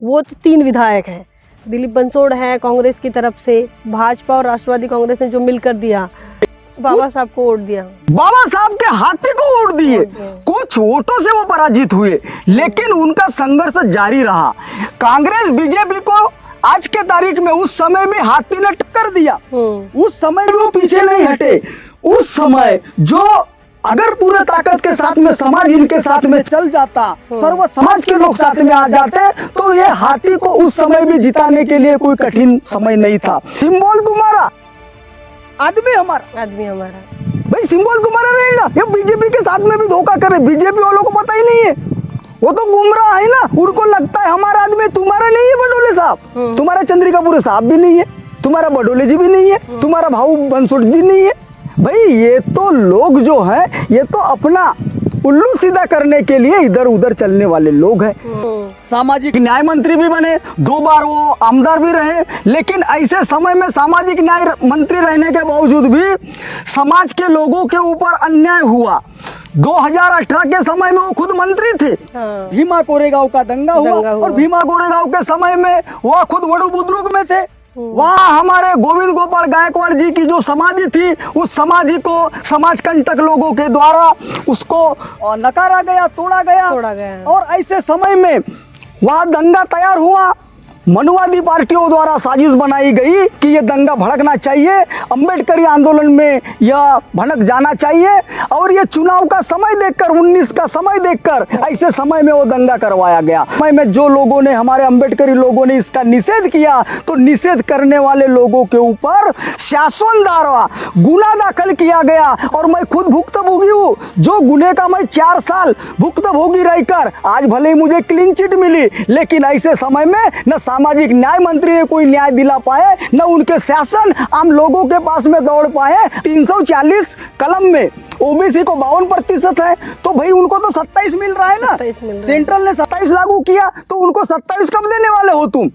वो तो 3 विधायक हैं। दिलीप बंसोड़ है कांग्रेस की तरफ से, भाजपा और राष्ट्रवादी कांग्रेस ने जो मिलकर दिया, बाबा साहब को वोट दिया, बाबा साहब के हाथी को वोट दिए। कुछ वोटों से वो पराजित हुए, लेकिन उनका संघर्ष जारी रहा। कांग्रेस बीजेपी को आज के तारीख में उस समय भी हाथी ने टक्कर दिया, उस समय भी वो पीछे नहीं हटे। उस समय जो अगर पूरे ताकत के साथ में समाज इनके साथ में चल जाता, सर्व समाज के लोग साथ में आ जाते, तो ये हाथी को उस समय भी जिताने के लिए कोई कठिन समय नहीं था। सिंबल तुम्हारा, आदमी हमारा, आदमी हमारा। भाई सिंबल तुम्हारा रहेगा। ये बीजेपी के साथ में भी धोखा करे, बीजेपी वालों को पता ही नहीं है, वो तो गुमराह है ना। उनको लगता है हमारा आदमी, तुम्हारा नहीं है बडोले साहब, तुम्हारा चंद्रिकापुर साहब भी नहीं है, तुम्हारा बडोले जी भी नहीं है, तुम्हारा भाऊ बंसोड़ भी नहीं है। भाई ये तो लोग जो हैं, ये तो अपना उल्लू सीधा करने के लिए इधर उधर चलने वाले लोग हैं। सामाजिक न्याय मंत्री भी बने, 2 बार वो आमदार भी रहे, लेकिन ऐसे समय में सामाजिक न्याय मंत्री रहने के बावजूद भी समाज के लोगों के ऊपर अन्याय हुआ। 2018 के समय में वो खुद मंत्री थे। भीमा कोरेगांव का दंगा हुआ और भीमा कोरेगांव के समय में वो खुद बड़ू बुद्रुक में थे। वहाँ हमारे गोविंद गोपाल गायकवाड़ जी की जो समाधि थी, उस समाधि को समाज कंटक लोगों के द्वारा उसको नकारा गया, तोड़ा गया। और ऐसे समय में वहाँ दंगा तैयार हुआ। मनुवादी पार्टियों द्वारा साजिश बनाई गई कि ये दंगा भड़कना चाहिए, अंबेडकरी आंदोलन में यह भड़क जाना चाहिए, और ये चुनाव का समय देखकर, 19 का समय देखकर ऐसे समय में वो दंगा करवाया गया। समय में जो लोगों ने, हमारे अंबेडकरी लोगों ने इसका निषेध किया, तो निषेध करने वाले लोगों के ऊपर शासन द्वारा गुना दाखिल किया गया। और मैं खुद भुक्तभोगी हूँ, जो गुने का मैं 4 साल भुक्तभोगी रहकर आज भले ही मुझे क्लीन चिट मिली, लेकिन ऐसे समय में न सामाजिक न्याय मंत्री ने कोई न्याय दिला पाए, न उनके शासन आम लोगों के पास में दौड़ पाए। 340 कलम में ओबीसी को 52% है, तो भाई उनको तो 27 मिल रहा है ना। सेंट्रल ने 27 लागू किया, तो उनको 27 कब देने वाले हो तुम?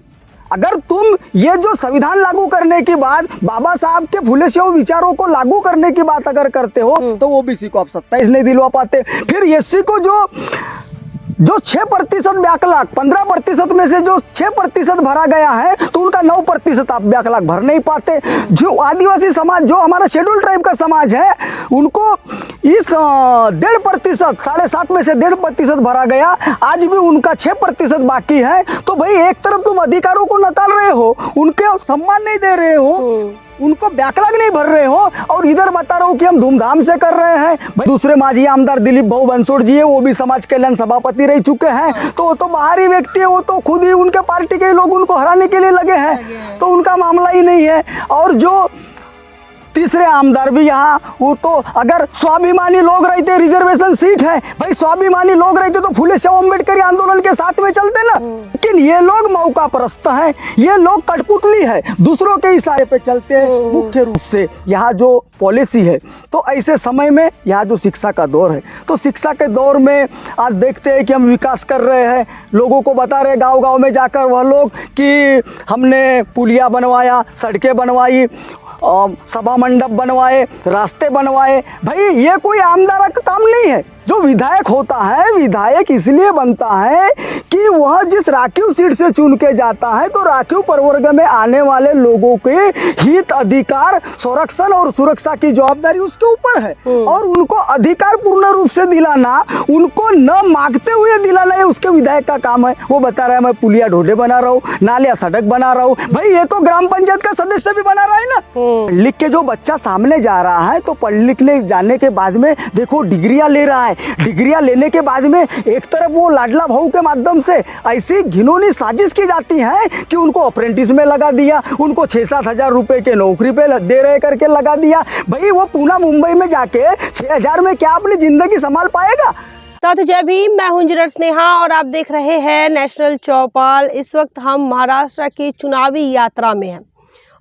अगर तुम ये जो संविधान लागू करने के बाद बाबा साहब के फुले शव विचारों को लागू करने की बात अगर करते हो, तो ओबीसी को आप 27 नहीं दिलवा पाते। फिर एससी को जो 6% बैकलॉग, 15% में से जो 6% भरा गया है, तो उनका 9% आप बैकलॉग भर नहीं पाते। जो आदिवासी समाज, जो हमारा शेड्यूल ट्राइब का समाज है, उनको इस 1.5%, 7.5 में से 1.5% भरा गया, आज भी उनका 6% बाकी है। तो भाई एक तरफ तुम अधिकारों को नकार रहे हो, उनके सम्मान नहीं दे रहे हो, उनको बैकलॉग नहीं भर रहे हो, और इधर बता रहा हूँ कि हम धूमधाम से कर रहे हैं। भाई दूसरे माजी आमदार दिलीप भाऊ बंसोड़ जी है, वो भी समाज कल्याण सभापति रह चुके हैं, तो वो तो बाहरी व्यक्ति है, वो तो खुद ही उनके पार्टी के लोग उनको हराने के लिए लगे हैं, तो उनका मामला ही नहीं है। और जो तीसरे आमदार भी यहाँ, वो तो अगर स्वाभिमानी लोग रहते, रिजर्वेशन सीट है, भाई स्वाभिमानी लोग रहते तो फुले शव अम्बेडकरी आंदोलन के साथ में चलते ना। लेकिन ये लोग मौका परस्त हैं, ये लोग कठपुतली है, दूसरों के इशारे पे चलते हैं मुख्य रूप से। यहाँ जो पॉलिसी है, तो ऐसे समय में यहाँ जो शिक्षा का दौर है, तो शिक्षा के दौर में आज देखते हैं कि हम विकास कर रहे हैं, लोगों को बता रहे गाँव-गाँव में जाकर वह लोग कि हमने पुलिया बनवाया, सड़कें बनवाई, सभा मंडप बनवाए, रास्ते बनवाए। भाई ये कोई आमदार का काम नहीं है। जो विधायक होता है, विधायक इसलिए बनता है कि वह जिस राखीव सीट से चुन के जाता है, तो राखीव प्रवर्ग में आने वाले लोगों के हित, अधिकार, संरक्षण और सुरक्षा की जवाबदारी उसके ऊपर है, और उनको अधिकार पूर्ण रूप से दिलाना, उनको न मांगते हुए दिलाना, ये उसके विधायक का काम है। वो बता रहा है मैं पुलिया ढोडे बना रहा हूँ, नालिया सड़क बना रहा हूँ, भाई ये तो ग्राम पंचायत का सदस्य भी बना रहा है ना। पढ़ लिख के जो बच्चा सामने जा रहा है, तो पढ़ लिखने जाने के बाद में देखो डिग्रियां ले रहा है, डिग्रियां लेने के बाद में एक तरफ वो लाडला भाऊ के माध्यम से ऐसी घिनौनी साजिश की जाती है कि उनको अप्रेंटिस में लगा दिया, उनको 6-7 हज़ार रुपए के नौकरी पे दे रहे करके लगा दिया। भाई वो पूना मुंबई में जाके 6,000 में क्या अपनी जिंदगी संभाल पाएगा? साथियों जय भीम, मैं हूं इंजीनियर स्नेहा और आप देख रहे हैं नेशनल चौपाल। इस वक्त हम महाराष्ट्र की चुनावी यात्रा में हैं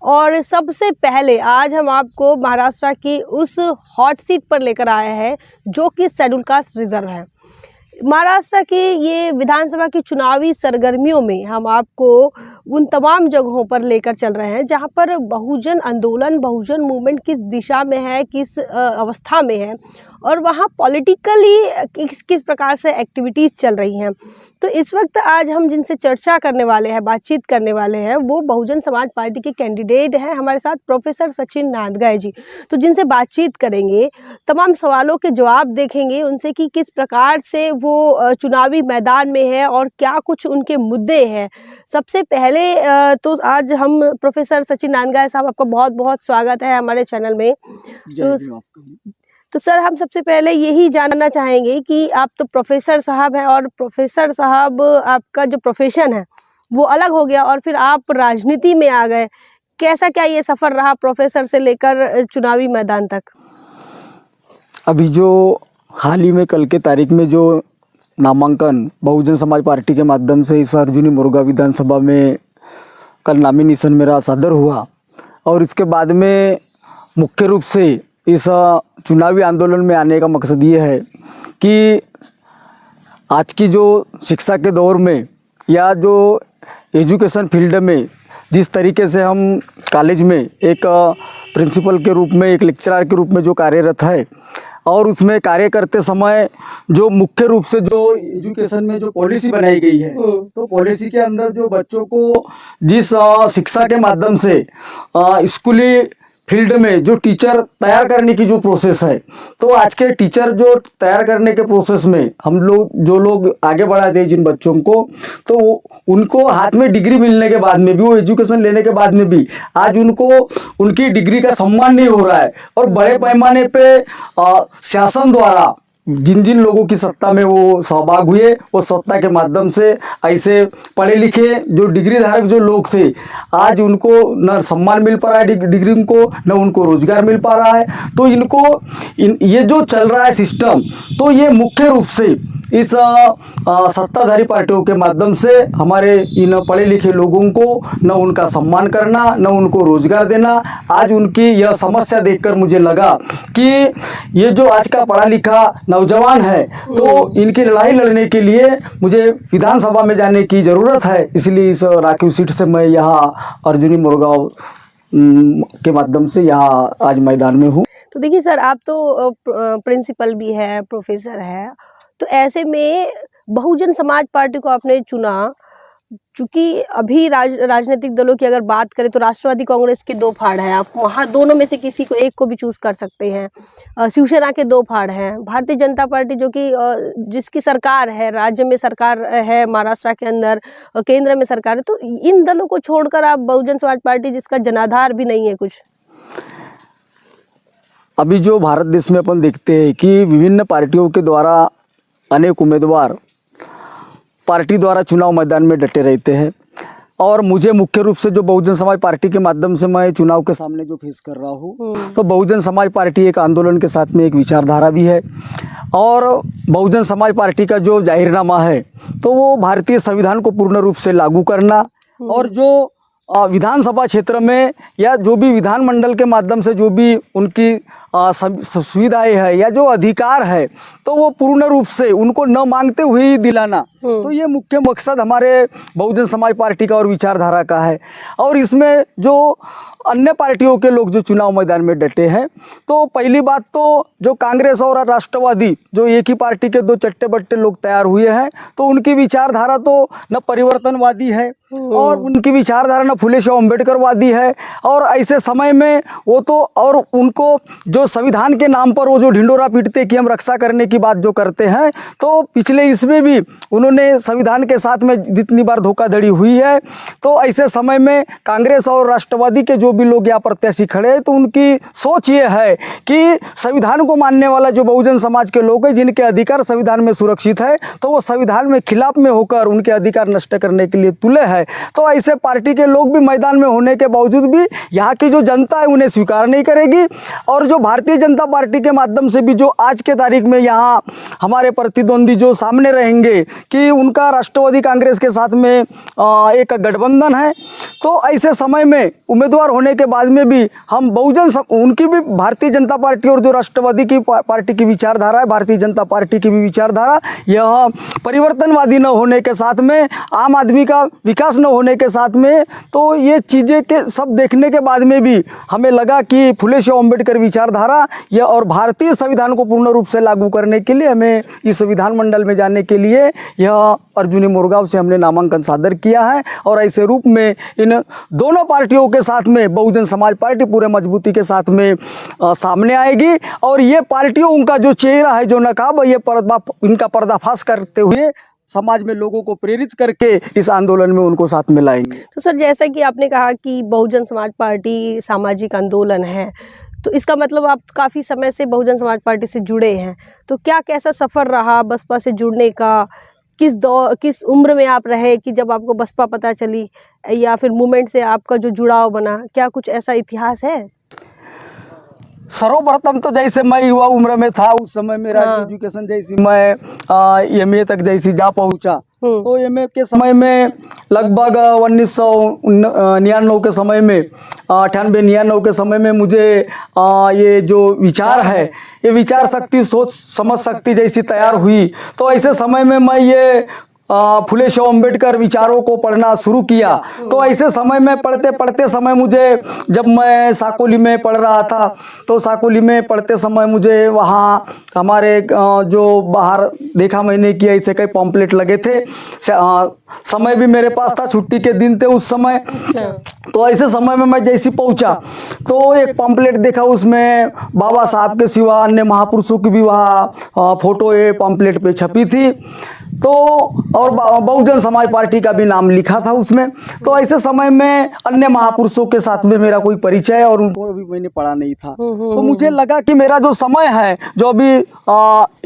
और सबसे पहले आज हम आपको महाराष्ट्र की उस हॉट सीट पर लेकर आए हैं जो कि शेड्यूल कास्ट रिजर्व है। महाराष्ट्र की ये विधानसभा की चुनावी सरगर्मियों में हम आपको उन तमाम जगहों पर लेकर चल रहे हैं जहां पर बहुजन आंदोलन, बहुजन मूवमेंट किस दिशा में है, किस अवस्था में है और वहाँ पॉलिटिकली किस प्रकार से एक्टिविटीज़ चल रही हैं। तो इस वक्त आज हम जिनसे चर्चा करने वाले हैं, बातचीत करने वाले हैं, वो बहुजन समाज पार्टी के कैंडिडेट हैं हमारे साथ प्रोफेसर सचिन नांदगाय जी। तो जिनसे बातचीत करेंगे, तमाम सवालों के जवाब देखेंगे उनसे कि किस प्रकार से वो चुनावी मैदान में है और क्या कुछ उनके मुद्दे हैं। सबसे पहले तो आज हम प्रोफेसर सचिन नांदगाय साहब, आपका बहुत बहुत स्वागत है हमारे चैनल में। तो सर, हम सबसे पहले यही जानना चाहेंगे कि आप तो प्रोफेसर साहब हैं और प्रोफेसर साहब आपका जो प्रोफेशन है वो अलग हो गया और फिर आप राजनीति में आ गए। कैसा क्या ये सफ़र रहा प्रोफेसर से लेकर चुनावी मैदान तक? अभी जो हाल ही में कल के तारीख में जो नामांकन बहुजन समाज पार्टी के माध्यम से इस अर्जुनी मुर्गा विधानसभा में कल नामिनेशन मेरा सदर हुआ और इसके बाद में मुख्य रूप से इस चुनावी आंदोलन में आने का मकसद ये है कि आज की जो शिक्षा के दौर में या जो एजुकेशन फील्ड में जिस तरीके से हम कॉलेज में एक प्रिंसिपल के रूप में, एक लेक्चरर के रूप में जो कार्यरत है और उसमें कार्य करते समय जो मुख्य रूप से जो एजुकेशन में जो पॉलिसी बनाई गई है, तो पॉलिसी के अंदर जो बच्चों को जिस शिक्षा के माध्यम से स्कूली फील्ड में जो टीचर तैयार करने की जो प्रोसेस है, तो आज के टीचर जो तैयार करने के प्रोसेस में हम लोग जो लोग आगे बढ़ाते हैं जिन बच्चों को, तो उनको हाथ में डिग्री मिलने के बाद में भी, वो एजुकेशन लेने के बाद में भी आज उनको उनकी डिग्री का सम्मान नहीं हो रहा है और बड़े पैमाने पे शासन द्वारा जिन जिन लोगों की सत्ता में वो सहभाग हुए, वो सत्ता के माध्यम से ऐसे पढ़े लिखे जो डिग्री धारक जो लोग थे, आज उनको न सम्मान मिल पा रहा है डिग्री को, न उनको रोजगार मिल पा रहा है। तो इनको ये जो चल रहा है सिस्टम, तो ये मुख्य रूप से इस सत्ताधारी पार्टियों के माध्यम से हमारे इन पढ़े लिखे लोगों को न उनका सम्मान करना, न उनको रोजगार देना। आज उनकी यह समस्या देखकर मुझे लगा कि ये जो आज का पढ़ा लिखा नौजवान है, तो इनकी लड़ाई लड़ने के लिए मुझे विधानसभा में जाने की ज़रूरत है। इसलिए इस राखीव सीट से मैं यहाँ अर्जुनी मुरगांव के माध्यम से यहाँ आज मैदान में हूँ। तो देखिए सर, आप तो प्रिंसिपल भी है, प्रोफेसर है, तो ऐसे में बहुजन समाज पार्टी को आपने चुना। चूँकि अभी राजनीतिक दलों की अगर बात करें तो राष्ट्रवादी कांग्रेस के 2 फाड़ हैं, आप वहाँ दोनों में से किसी को एक को भी चूज़ कर सकते हैं। शिवसेना के 2 फाड़ हैं, भारतीय जनता पार्टी जो कि जिसकी सरकार है, राज्य में सरकार है, महाराष्ट्र के अंदर केंद्र में सरकार है, तो इन दलों को छोड़कर आप बहुजन समाज पार्टी जिसका जनाधार भी नहीं है कुछ। अभी जो भारत देश में अपन देखते हैं कि विभिन्न पार्टियों के द्वारा अनेक उम्मीदवार पार्टी द्वारा चुनाव मैदान में डटे रहते हैं और मुझे मुख्य रूप से जो बहुजन समाज पार्टी के माध्यम से मैं चुनाव के सामने जो फेस कर रहा हूँ, तो बहुजन समाज पार्टी एक आंदोलन के साथ में एक विचारधारा भी है और बहुजन समाज पार्टी का जो जाहिरनामा है, तो वो भारतीय संविधान को पूर्ण रूप से लागू करना और जो विधानसभा क्षेत्र में या जो भी विधानमंडल के माध्यम से जो भी उनकी सुविधाएं है या जो अधिकार है, तो वो पूर्ण रूप से उनको न मांगते हुए ही दिलाना। तो ये मुख्य मकसद हमारे बहुजन समाज पार्टी का और विचारधारा का है। और इसमें जो अन्य पार्टियों के लोग जो चुनाव मैदान में डटे हैं, तो पहली बात तो जो कांग्रेस और राष्ट्रवादी जो एक ही पार्टी के 2 चट्टे बट्टे लोग तैयार हुए हैं, तो उनकी विचारधारा तो न परिवर्तनवादी है और उनकी विचारधारा न फुले शाह अम्बेडकरवादी है। और ऐसे समय में वो तो और उनको जो संविधान के नाम पर वो जो ढिंडोरा पीटते कि हम रक्षा करने की बात जो करते हैं, तो पिछले इसमें भी उन्होंने संविधान के साथ में जितनी बार धोखाधड़ी हुई है, तो ऐसे समय में कांग्रेस और राष्ट्रवादी के जो भी लोग यहाँ प्रत्याशी खड़े हैं, तो उनकी सोच ये है कि संविधान को मानने वाला जो बहुजन समाज के लोग हैं, जिनके अधिकार संविधान में सुरक्षित है, तो वो संविधान में खिलाफ में होकर उनके अधिकार नष्ट करने के लिए तुले हैं। तो ऐसे पार्टी के लोग भी मैदान में होने के बावजूद भी यहाँ की जो जनता है उन्हें स्वीकार नहीं करेगी। और जो भारतीय जनता पार्टी के माध्यम से भी जो आज के तारीख में यहाँ हमारे प्रतिद्वंदी जो सामने रहेंगे कि उनका राष्ट्रवादी कांग्रेस के साथ में एक गठबंधन है, तो ऐसे समय में उम्मीदवार होने के बाद में भी हम उनकी भी भारतीय जनता पार्टी और जो राष्ट्रवादी की पार्टी की विचारधारा है, भारतीय जनता पार्टी की भी विचारधारा, यह परिवर्तनवादी न होने के साथ में, आम आदमी का विकास न होने के साथ में, तो ये चीज़ें के सब देखने के बाद में भी हमें लगा कि फुले शाह अम्बेडकर विचारधारा यह और भारतीय संविधान को पूर्ण रूप से लागू करने के लिए हमें इस विधानमंडल में जाने के लिए यह अर्जुनी मोरगांव से हमने नामांकन सादर किया है। और ऐसे रूप में इन दोनों पार्टियों के साथ में बहुजन समाज पार्टी पूरे मजबूती के साथ में सामने आएगी। और ये पार्टियों उनका जो चेहरा है, जो नकाब है, ये इनका पर्दाफाश करते हुए समाज में लोगों को प्रेरित करके इस आंदोलन में उनको साथ में लाएंगे। तो सर, जैसा कि आपने कहा कि बहुजन समाज पार्टी सामाजिक आंदोलन है, तो इसका मतलब आप काफ़ी समय से बहुजन समाज पार्टी से जुड़े हैं। तो क्या कैसा सफ़र रहा बसपा से जुड़ने का? किस उम्र में आप रहे कि जब आपको बसपा पता चली, या फिर मूवमेंट से आपका जो जुड़ाव बना, क्या कुछ ऐसा इतिहास है? सर्वप्रथम तो जैसे मैं युवा उम्र में था, उस समय मेरा एजुकेशन जैसी मैं एमए तक जैसी जा पहुंचा, तो एमए के समय में लगभग 1999 के समय में 98-99 के समय में मुझे ये जो विचार है, ये विचार शक्ति, सोच समझ शक्ति जैसी तैयार हुई। तो ऐसे समय में मैं ये फुले शाह अम्बेडकर विचारों को पढ़ना शुरू किया। तो ऐसे समय में पढ़ते पढ़ते समय मुझे, जब मैं साकोली में पढ़ रहा था, तो साकोली में पढ़ते समय मुझे वहाँ हमारे जो बाहर देखा मैंने कि ऐसे कई पॉम्पलेट लगे थे। समय भी मेरे पास था, छुट्टी के दिन थे उस समय। तो ऐसे समय में मैं जैसे पहुंचा तो एक पॉम्पलेट देखा, उसमें बाबा साहब के सिवा अन्य महापुरुषों की भी वहाँ फोटो ये पॉम्पलेट पे छपी थी। तो और बहुजन समाज पार्टी का भी नाम लिखा था उसमें। तो ऐसे समय में अन्य महापुरुषों के साथ में मेरा कोई परिचय और उनको भी मैंने पढ़ा नहीं था। तो मुझे लगा कि मेरा जो समय है, जो अभी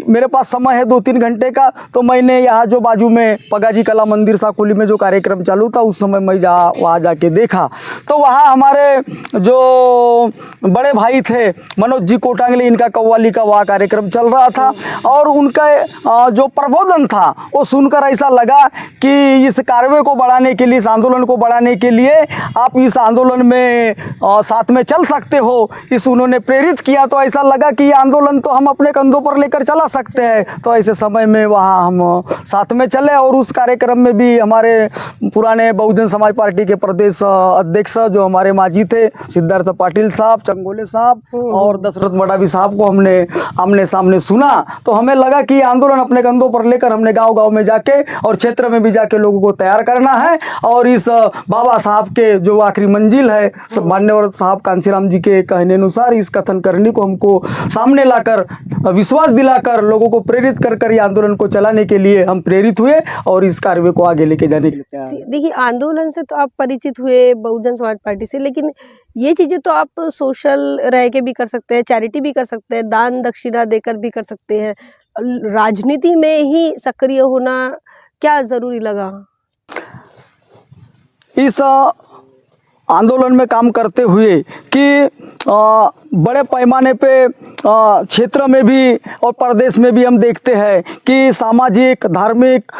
मेरे पास समय है 2-3 घंटे का, तो मैंने यहाँ जो बाजू में पगाजी कला मंदिर साकोली में जो कार्यक्रम चालू था, उस समय मैं वहाँ जाके देखा। तो वहाँ हमारे जो बड़े भाई थे मनोज जी कोटांगले, इनका कव्वाली का वहाँ कार्यक्रम चल रहा था। और उनका जो प्रबोधन था वो सुनकर ऐसा लगा कि इस कार्य को बढ़ाने के लिए, इस आंदोलन को बढ़ाने के लिए आप इस आंदोलन में साथ में चल सकते हो, इस उन्होंने प्रेरित किया। तो ऐसा लगा कि ये आंदोलन तो हम अपने कंधों पर लेकर चला सकते हैं। तो ऐसे समय में वहाँ हम साथ में चले और उस कार्यक्रम में भी हमारे पुराने बहुजन समाज पार्टी के प्रदेश अध्यक्ष जो हमारे माजी थे, सिद्धार्थ पाटिल साहब, चंगोले साहब और दशरथ मडावी साहब को हमने आमने सामने सुना। तो हमें लगा कि ये आंदोलन अपने कंधों पर लेकर हमने गांव-गांव में जाके और क्षेत्र में भी जाके लोगों को तैयार करना है। और इस बाबा साहब के जो आखिरी मंजिल है, मान्यवर साहब कांशीराम जी के कहने अनुसार, इस कथन करनी को हमको सामने लाकर, विश्वास दिलाकर, लोगों को प्रेरित कर ये आंदोलन को चलाने के लिए हम प्रेरित हुए और इस कार्य को आगे लेके जाने के लिए तैयार हैं। देखिए, आंदोलन से तो आप परिचित हुए बहुजन समाज पार्टी से, लेकिन ये चीज़ें तो आप सोशल रह के भी कर सकते हैं, चैरिटी भी कर सकते हैं, दान दक्षिणा देकर भी कर सकते हैं। राजनीति में ही सक्रिय होना क्या ज़रूरी लगा? इस आंदोलन में काम करते हुए कि बड़े पैमाने पे क्षेत्र में भी और प्रदेश में भी हम देखते हैं कि सामाजिक, धार्मिक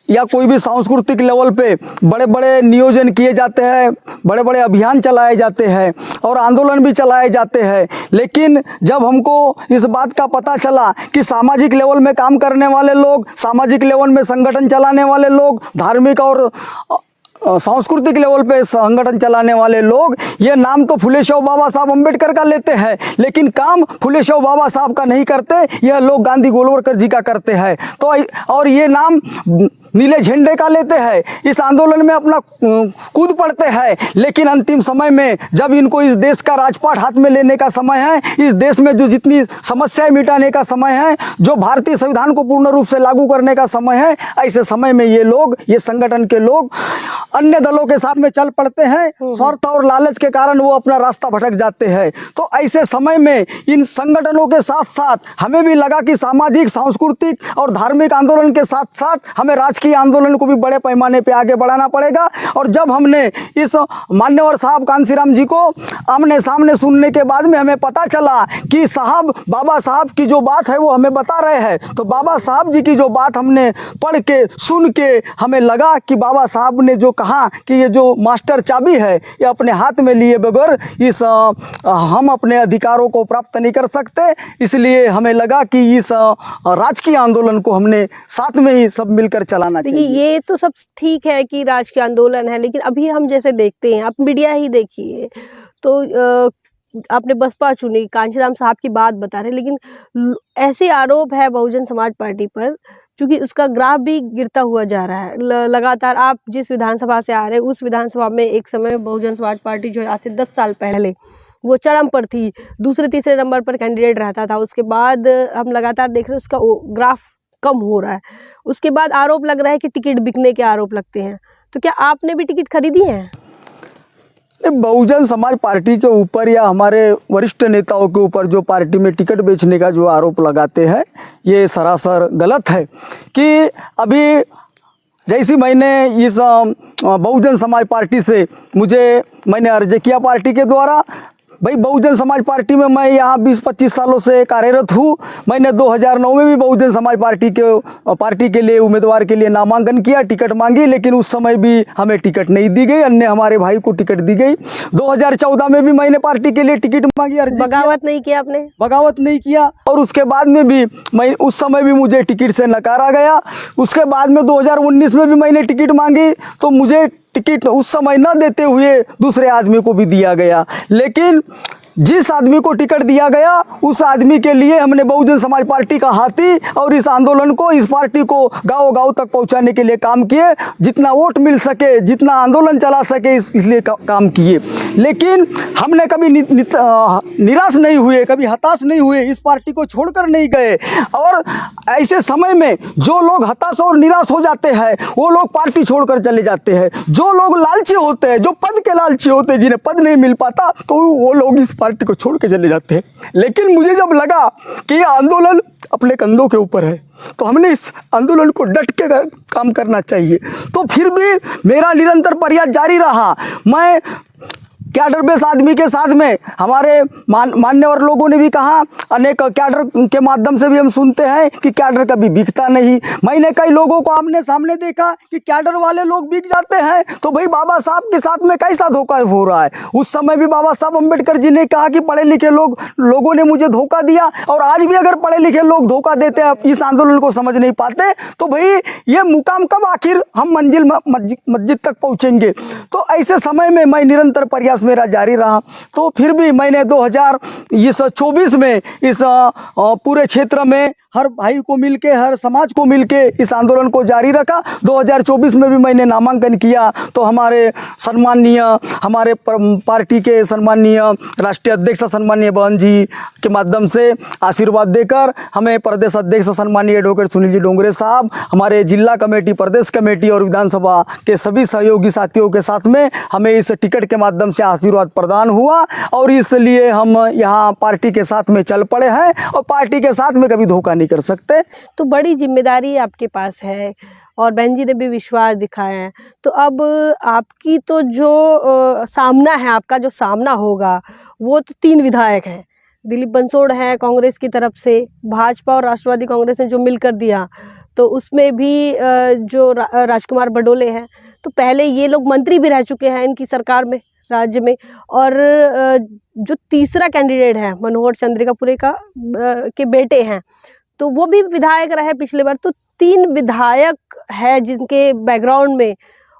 या कोई भी सांस्कृतिक लेवल पे बड़े बड़े नियोजन किए जाते हैं, बड़े बड़े अभियान चलाए जाते हैं और आंदोलन भी चलाए जाते हैं। लेकिन जब हमको इस बात का पता चला कि सामाजिक लेवल में काम करने वाले लोग, सामाजिक लेवल में संगठन चलाने वाले लोग, धार्मिक और सांस्कृतिक लेवल पे संगठन चलाने वाले लोग, ये नाम तो फुले शाह बाबा साहब अम्बेडकर का लेते हैं, लेकिन काम फुले शाह बाबा साहब का नहीं करते, यह लोग गांधी गोलवलकर जी का करते हैं। तो और ये नाम नीले झंडे का लेते हैं, इस आंदोलन में अपना कूद पड़ते हैं। लेकिन अंतिम समय में जब इनको इस देश का राजपाट हाथ में लेने का समय है, इस देश में जो जितनी समस्याएं मिटाने का समय है, जो भारतीय संविधान को पूर्ण रूप से लागू करने का समय है, ऐसे समय में ये लोग, ये संगठन के लोग अन्य दलों के साथ में चल पड़ते हैं। स्वार्थ और लालच के कारण वो अपना रास्ता भटक जाते हैं। तो ऐसे समय में इन संगठनों के साथ साथ हमें भी लगा कि सामाजिक, सांस्कृतिक और धार्मिक आंदोलन के साथ साथ हमें राजकीय राजकीय आंदोलन को भी बड़े पैमाने पे आगे बढ़ाना पड़ेगा। और जब हमने इस मान्यवर साहब कांसीराम जी को आमने सामने सुनने के बाद में हमें पता चला कि साहब बाबा साहब की जो बात है वो हमें बता रहे हैं, तो बाबा साहब जी की जो बात हमने पढ़ के सुन के हमें लगा कि बाबा साहब ने जो कहा कि ये जो मास्टर चाबी है ये अपने हाथ में लिए बगैर इस हम अपने अधिकारों को प्राप्त नहीं कर सकते, इसलिए हमें लगा कि इस राजकीय आंदोलन को हमने साथ में ही सब मिलकर चलाना चाहिए। देखिए ये तो सब ठीक है कि राजकीय आंदोलन है, लेकिन अभी हम जैसे देखते हैं, आप मीडिया ही देखिए तो आपने बसपा चुनी, कांशीराम साहब की बात बता रहे, लेकिन ऐसे आरोप है बहुजन समाज पार्टी पर क्योंकि उसका ग्राफ भी गिरता हुआ जा रहा है लगातार। आप जिस विधानसभा से आ रहे हैं उस विधानसभा में एक समय बहुजन समाज पार्टी जो है आज से 10 साल पहले वो चरम पर थी, दूसरे तीसरे नंबर पर कैंडिडेट रहता था। उसके बाद हम लगातार देख रहे हैं उसका ग्राफ कम हो रहा है। उसके बाद आरोप लग रहा है कि टिकट बिकने के आरोप लगते हैं, तो क्या आपने भी टिकट खरीदी है? बहुजन समाज पार्टी के ऊपर या हमारे वरिष्ठ नेताओं के ऊपर जो पार्टी में टिकट बेचने का जो आरोप लगाते हैं ये सरासर गलत है। कि अभी जैसी मैंने इस बहुजन समाज पार्टी से मैंने अर्ज किया पार्टी के द्वारा, भाई बहुजन समाज पार्टी में मैं यहाँ 20-25 सालों से कार्यरत हूँ। मैंने 2009 में भी बहुजन समाज पार्टी के लिए उम्मीदवार के लिए नामांकन किया, टिकट मांगी, लेकिन उस समय भी हमें टिकट नहीं दी गई, अन्य हमारे भाई को टिकट दी गई। 2014 में भी मैंने पार्टी के लिए टिकट मांगी, बगावत नहीं किया आपने? बगावत नहीं किया। और उसके बाद में भी उस समय भी मुझे टिकट से नकारा गया। उसके बाद में 2019 में भी मैंने टिकट मांगी तो मुझे टिकट उस समय न देते हुए दूसरे आदमी को भी दिया गया। लेकिन जिस आदमी को टिकट दिया गया उस आदमी के लिए हमने बहुजन समाज पार्टी का हाथी और इस आंदोलन को, इस पार्टी को गांव-गांव तक पहुंचाने के लिए काम किए, जितना वोट मिल सके, जितना आंदोलन चला सके इसलिए काम किए। लेकिन हमने कभी निराश नहीं हुए, कभी हताश नहीं हुए, इस पार्टी को छोड़कर नहीं गए। और ऐसे समय में जो लोग हताश और निराश हो जाते हैं वो लोग पार्टी छोड़कर चले जाते हैं। जो लोग लालची होते हैं, जो पद के लालची होते हैं, जिन्हें पद नहीं मिल पाता, तो वो लोग इस पार्टी को छोड़ के चले जाते हैं। लेकिन मुझे जब लगा कि ये आंदोलन अपने कंधों के ऊपर है तो हमने इस आंदोलन को डट के काम करना चाहिए। तो फिर भी मेरा निरंतर प्रयास जारी रहा। मैं कैडर बेस आदमी के साथ में हमारे मान्यवर लोगों ने भी कहा, अनेक कैडर के माध्यम से भी हम सुनते हैं कि कैडर कभी बिकता नहीं। मैंने कई लोगों को आमने सामने देखा कि कैडर वाले लोग बिक जाते हैं, तो भाई बाबा साहब के साथ में कैसा धोखा हो रहा है। उस समय भी बाबा साहब अम्बेडकर जी ने कहा कि पढ़े लिखे लोगों ने मुझे धोखा दिया, और आज भी अगर पढ़े लिखे लोग धोखा देते हैं, इस आंदोलन को समझ नहीं पाते, तो भाई ये मुकाम कब आखिर हम मंजिल मस्जिद तक पहुँचेंगे। तो ऐसे समय में मैं निरंतर प्रयास मेरा जारी रहा। तो फिर भी मैंने 2024 में इस पूरे क्षेत्र में हर भाई को मिलके, हर समाज को मिलके इस आंदोलन को जारी रखा। 2024 में भी मैंने नामांकन किया तो हमारे सम्माननीय, हमारे पार्टी के सम्माननीय राष्ट्रीय अध्यक्ष सम्माननीय बहन जी के माध्यम से आशीर्वाद देकर हमें प्रदेश अध्यक्ष सम्माननीय एडवोकेट सुनील जी डोंगरे साहब, हमारे जिला कमेटी, प्रदेश कमेटी और विधानसभा के सभी सहयोगी साथियों के साथ में हमें इस टिकट के माध्यम से आशीर्वाद प्रदान हुआ। और इसलिए हम यहाँ पार्टी के साथ में चल पड़े हैं और पार्टी के साथ में कभी धोखा नहीं कर सकते। तो बड़ी जिम्मेदारी आपके पास है और बहन जी ने भी विश्वास दिखाया है। तो अब आपकी तो जो सामना है, आपका जो सामना होगा वो तो 3 विधायक हैं। दिलीप बंसोड़ है कांग्रेस की तरफ से, भाजपा और राष्ट्रवादी कांग्रेस ने जो मिलकर दिया, तो उसमें भी जो राजकुमार बडोले हैं, तो पहले ये लोग मंत्री भी रह चुके हैं इनकी सरकार में, राज्य में। और जो तीसरा कैंडिडेट है मनोहर चंद्रिकापुरे के बेटे हैं, तो वो भी विधायक रहे पिछले बार। तो 3 विधायक है जिनके बैकग्राउंड में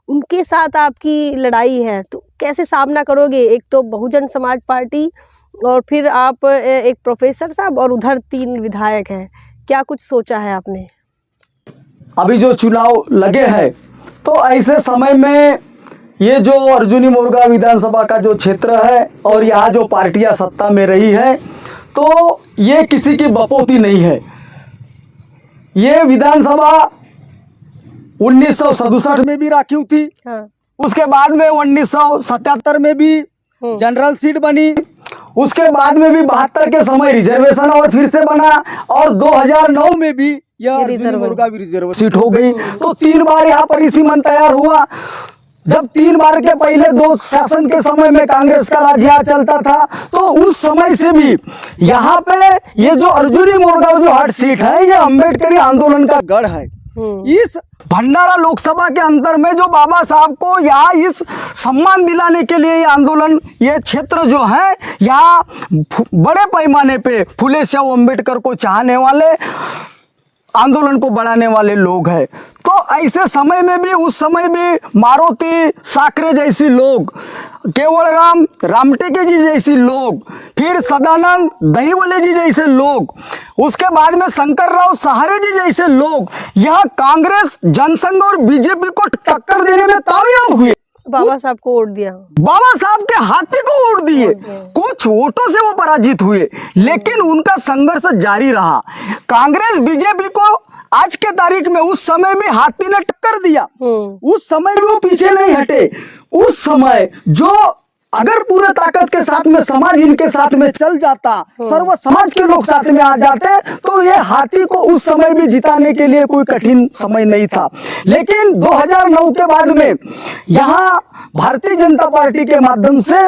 उनके साथ आपकी लड़ाई है, तो कैसे सामना करोगे? एक तो बहुजन समाज पार्टी और फिर आप एक प्रोफेसर साहब और उधर 3 विधायक हैं, क्या कुछ सोचा है आपने? अभी जो चुनाव लगे हैं तो ऐसे समय में ये जो अर्जुनी मोरगा विधानसभा का जो क्षेत्र है और यहाँ जो पार्टियां सत्ता में रही है, तो ये किसी की बपोती नहीं है। ये विधानसभा 1967 में भी राखी थी, हाँ। उसके बाद में 1977 में भी जनरल सीट बनी, उसके बाद में भी 72 के समय रिजर्वेशन और फिर से बना, और 2009 में भी यह अर्जुनी मुर्गा भी रिजर्व सीट हो गई। तो 3 बार यहाँ पर इसी मन तैयार हुआ। जब 3 बार के पहले 2 शासन के समय में कांग्रेस का राज यहाँ चलता था, तो उस समय से भी यहाँ पे ये जो अर्जुनी मोरगांव जो हट सीट है, ये अम्बेडकरी आंदोलन का गढ़ है। इस भंडारा लोकसभा के अंदर में जो बाबा साहब को यहाँ इस सम्मान दिलाने के लिए ये आंदोलन, ये क्षेत्र जो है यहाँ बड़े पैमाने पे फुले शाह अम्बेडकर को चाहने वाले, आंदोलन को बढ़ाने वाले लोग हैं। तो ऐसे समय में भी, उस समय भी मारुति साकरे जैसी लोग, केवलराम रामटेके जी जैसी लोग, फिर सदानंद दहीवले जी जैसे लोग, उसके बाद में शंकरराव सहारे जी जैसे लोग यह कांग्रेस, जनसंघ और बीजेपी को टक्कर देने में कामयाब हुए। बाबा साहब को वोट दिया, बाबा साहब के हाथी को वोट दिए। कुछ वोटों से वो पराजित हुए, लेकिन उनका संघर्ष जारी रहा। कांग्रेस बीजेपी को आज के तारीख में उस समय भी हाथी ने टक्कर दिया, उस समय भी वो पीछे नहीं हटे। उस समय जो अगर पूरे ताकत के साथ में समाज इनके साथ में चल जाता, सर्व समाज के लोग साथ में आ जाते, तो ये हाथी को उस समय भी जिताने के लिए कोई कठिन समय नहीं था। लेकिन 2009 के बाद में यहाँ भारतीय जनता पार्टी के माध्यम से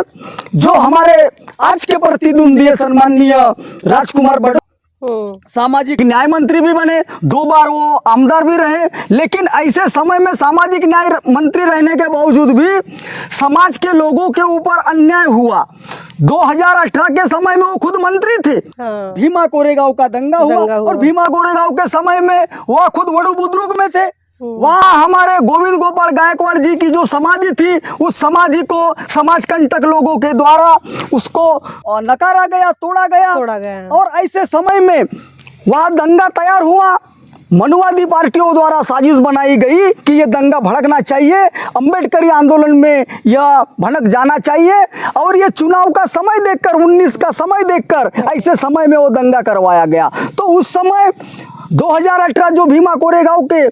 जो हमारे आज के प्रतिद्वंदी सम्माननीय राजकुमार बड़ौदा सामाजिक न्याय मंत्री भी बने, 2 बार वो आमदार भी रहे। लेकिन ऐसे समय में सामाजिक न्याय मंत्री रहने के बावजूद भी समाज के लोगों के ऊपर अन्याय हुआ। 2018 के समय में वो खुद मंत्री थे। भीमा कोरेगांव का दंगा हुआ और भीमा कोरेगांव के समय में वह खुद बड़ू बुद्रुक में थे। वहाँ हमारे गोविंद गोपाल गायकवाड़ जी की जो समाधि थी, उस समाधि को समाज कंटक लोगों के द्वारा उसको नकारा गया, तोड़ा गया। और ऐसे समय में वह दंगा तैयार हुआ। मनुवादी पार्टियों द्वारा साजिश बनाई गई कि ये दंगा भड़कना चाहिए, अम्बेडकरी आंदोलन में यह भड़क जाना चाहिए, और ये चुनाव का समय देखकर, 19 का समय देखकर ऐसे समय में वो दंगा करवाया गया। तो उस समय 2018 जो भीमा कोरेगांव के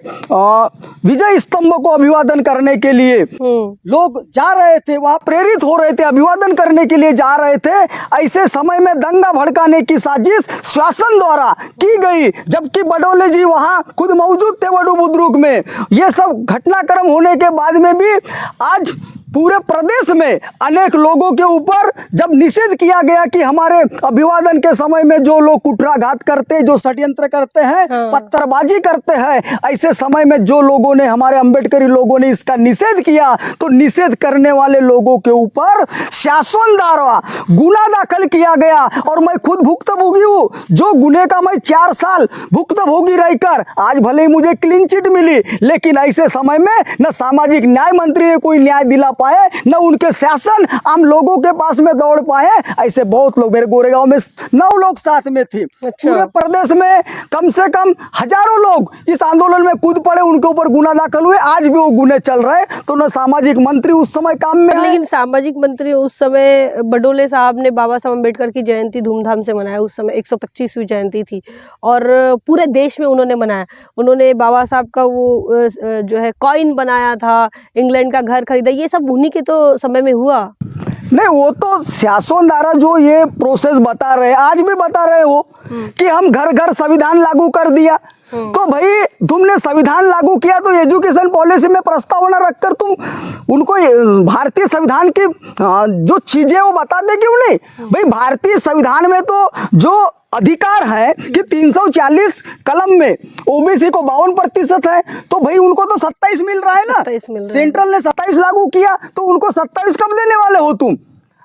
विजय स्तंभ को अभिवादन करने के लिए लोग जा रहे थे, वहां प्रेरित हो रहे थे, अभिवादन करने के लिए जा रहे थे। ऐसे समय में दंगा भड़काने की साजिश शासन द्वारा की गई, जबकि बडोले जी वहां खुद मौजूद थे बड़ू बुद्रुक में। ये सब घटनाक्रम होने के बाद में भी आज पूरे प्रदेश में अनेक लोगों के ऊपर जब निषेध किया गया कि हमारे अभिवादन के समय में जो लोग कुठाराघात करते, जो षड्यंत्र करते हैं, पत्थरबाजी करते हैं, ऐसे समय में जो लोगों ने, हमारे अम्बेडकरी लोगों ने इसका निषेध किया, तो निषेध करने वाले लोगों के ऊपर शासन द्वारा गुना दाखिल किया गया। और मैं खुद भुक्तभोगी हूँ, जो गुने का मैं 4 साल भुक्तभोगी रहकर आज भले ही मुझे क्लीन चिट मिली, लेकिन ऐसे समय में न सामाजिक न्याय मंत्री ने कोई न्याय दिला पाए, न उनके शासन आम लोगों के पास में दौड़ पाए। ऐसे बहुत लोग, मेरे गोरेगांव में 9 लोग साथ में थे। पूरे प्रदेश में कम से कम हजारों लोग इस आंदोलन में कूद पड़े, उनके ऊपर गुना दाखिल हुए। आज भी वो गुने चल रहे। तो न सामाजिक मंत्री उस समय काम में, लेकिन सामाजिक मंत्री उस समय बडोले साहब ने बाबा साहब अम्बेडकर की जयंती धूमधाम से मनाया। उस समय 125वीं जयंती थी और पूरे देश में उन्होंने मनाया। उन्होंने बाबा साहब का वो जो है कॉइन बनाया था, इंग्लैंड का घर खरीदा, ये सब उन्हीं के तो समय में हुआ। नहीं, वो तो शासन द्वारा जो ये प्रोसेस बता रहे, आज भी बता रहे हो कि हम घर घर संविधान लागू कर दिया। तो भाई तुमने संविधान लागू किया तो एजुकेशन पॉलिसी में प्रस्तावना रखकर तुम उनको भारतीय संविधान की जो चीजें वो बताते क्यों नहीं? भाई भारतीय संविधान में तो जो अधिकार है कि 340 कलम में ओबीसी को 52% है, तो भाई उनको तो 27 मिल रहा है ना। सेंट्रल ने 27 लागू किया, तो उनको 27 कब देने वाले हो तुम?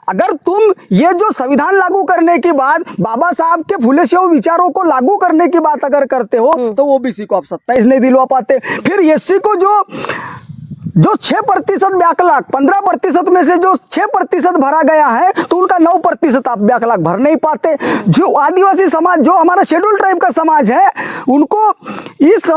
अगर तुम ये जो संविधान लागू करने के बाद बाबा साहब के फुले शाह विचारों को लागू करने की बात अगर करते हो, तो ओबीसी को आप 27 नहीं दिलवा पाते। फिर एससी को जो 6% बैकलॉग, 15% में से जो 6% भरा गया है, तो उनका 9% आप बैकलॉग भर नहीं पाते। जो आदिवासी समाज, जो हमारा शेड्यूल ट्राइब का समाज है, उनको इस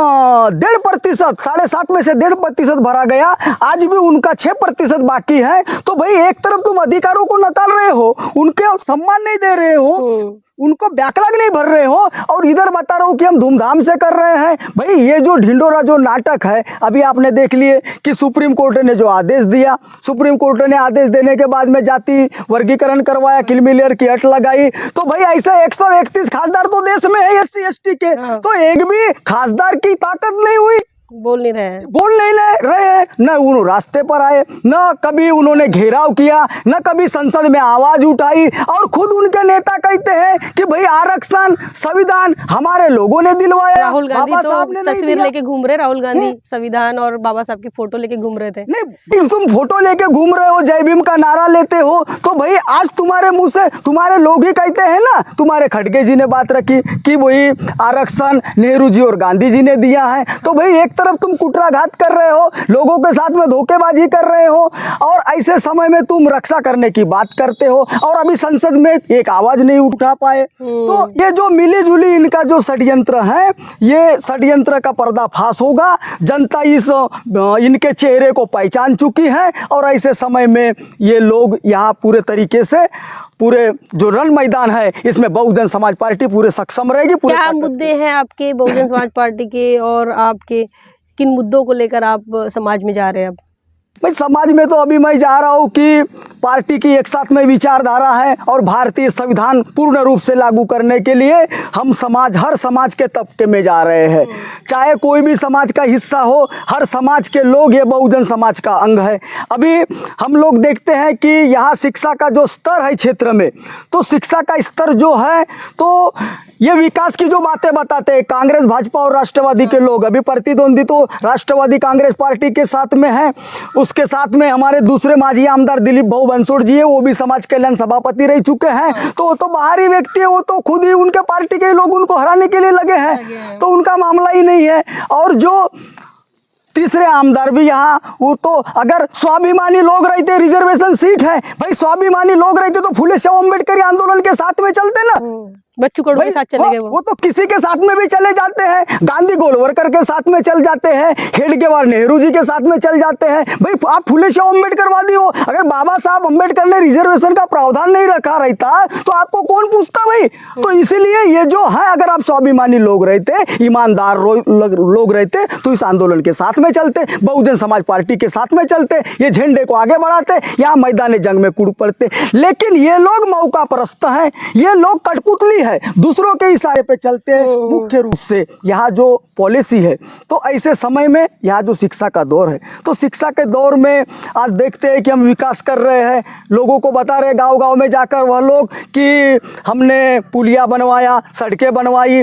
1.5%, 7.5 में से 1.5% भरा गया। आज भी उनका 6% बाकी है। तो भाई एक तरफ तुम अधिकारों को नकार रहे हो, उनके सम्मान नहीं दे रहे हो, उनको बैकलॉग नहीं भर रहे हो और इधर बता रहा हूँ कि हम धूमधाम से कर रहे हैं। भाई ये जो ढिंडोरा जो नाटक है, अभी आपने देख लिए कि सुप्रीम कोर्ट ने जो आदेश दिया, सुप्रीम कोर्ट ने आदेश देने के बाद में जाति वर्गीकरण करवाया, क्रीमी की हट लगाई। तो भाई ऐसे 131 खासदार तो देश में है SC ST के, तो एक भी खासदार की ताकत नहीं हुई। बोल नहीं रहे हैं, न उन्होंने रास्ते पर आए, न कभी उन्होंने घेराव किया, न कभी संसद में आवाज उठाई। और खुद उनके नेता कहते हैं कि भाई आरक्षण संविधान हमारे लोगों ने दिलवाया, राहुल गांधी बाबा तो साहब ने नहीं तस्वीर दिया। लेके घूम रहे, राहुल गांधी संविधान और बाबा साहब की फोटो लेके घूम रहे थे। नहीं, तुम फोटो लेके घूम रहे हो, जय भीम का नारा लेते हो, तो भाई आज तुम्हारे मुंह से तुम्हारे लोग ही कहते हैं ना, तुम्हारे खड़गे जी ने बात रखी कि वही आरक्षण नेहरू जी और गांधी जी ने दिया है। तो भाई एक तरफ तुम कुटराघात कर रहे हो, लोगों के साथ में धोखेबाजी कर रहे हो, और ऐसे समय में तुम रक्षा करने की बात करते हो, और अभी संसद में एक आवाज नहीं उठा पाए। तो ये जो मिली जुली इनका जो षड्यंत्र है, ये षड्यंत्र का पर्दाफाश होगा। जनता इस इनके चेहरे को पहचान चुकी है, और ऐसे समय में ये लोग यहाँ पूरे तरीके से पूरे जो रण मैदान है इसमें बहुजन समाज पार्टी पूरे सक्षम रहेगी। क्या मुद्दे हैं आपके बहुजन समाज पार्टी के, और आपके किन मुद्दों को लेकर आप समाज में जा रहे हैं अब? भाई समाज में तो अभी मैं जा रहा हूँ कि पार्टी की एक साथ में विचारधारा है, और भारतीय संविधान पूर्ण रूप से लागू करने के लिए हम समाज, हर समाज के तबके में जा रहे हैं। चाहे कोई भी समाज का हिस्सा हो, हर समाज के लोग ये बहुजन समाज का अंग है। अभी हम लोग देखते हैं कि यहाँ शिक्षा का जो स्तर है क्षेत्र में, तो शिक्षा का स्तर जो है, तो ये विकास की जो बातें बताते हैं कांग्रेस, भाजपा और राष्ट्रवादी के लोग, अभी प्रतिद्वंदी तो राष्ट्रवादी कांग्रेस पार्टी के साथ में है, उसके साथ में हमारे दूसरे माजी आमदार दिलीप भाऊ बंसोड़ जी है, वो भी समाज कल्याण सभापति रह चुके हैं। तो वो तो बाहरी व्यक्ति है, वो तो खुद ही उनके पार्टी के लोग उनको हराने के लिए लगे हैं, तो उनका मामला ही नहीं है। और जो तीसरे आमदार भी यहाँ, वो तो अगर स्वाभिमानी लोग रहते, रिजर्वेशन सीट है, भाई स्वाभिमानी लोग रहते तो फुले शाह अम्बेडकर आंदोलन के साथ में चलते ना, बच्चू कडू के साथ चले गए वो तो किसी के साथ में भी चले जाते हैं, गांधी गोलवरकर के साथ में चल जाते हैं, हेडगेवार नेहरू जी के साथ में चल जाते हैं। भाई आप फुले शाह अम्बेडकरवादी हो, अगर बाबा साहब अम्बेडकर ने रिजर्वेशन का प्रावधान नहीं रखा रहता तो आपको कौन पूछता भाई। तो इसीलिए ये जो है, अगर आप स्वाभिमानी लोग रहते, ईमानदार लोग रहते, तो इस आंदोलन के साथ में चलते, बहुजन समाज पार्टी के साथ में चलते, ये झंडे को आगे बढ़ाते, यहाँ मैदान जंग में कूद पड़ते। लेकिन ये लोग मौका परस्त हैं, ये लोग कठपुतली है, दूसरों के इशारे पे चलते हैं मुख्य रूप से। यहाँ जो पॉलिसी है, तो ऐसे समय में यहाँ जो शिक्षा का दौर है, तो शिक्षा के दौर में आज देखते हैं कि हम विकास कर रहे हैं, लोगों को बता रहे गांव-गांव में जाकर वह लोग कि हमने पुलिया बनवाया, सड़कें बनवाई,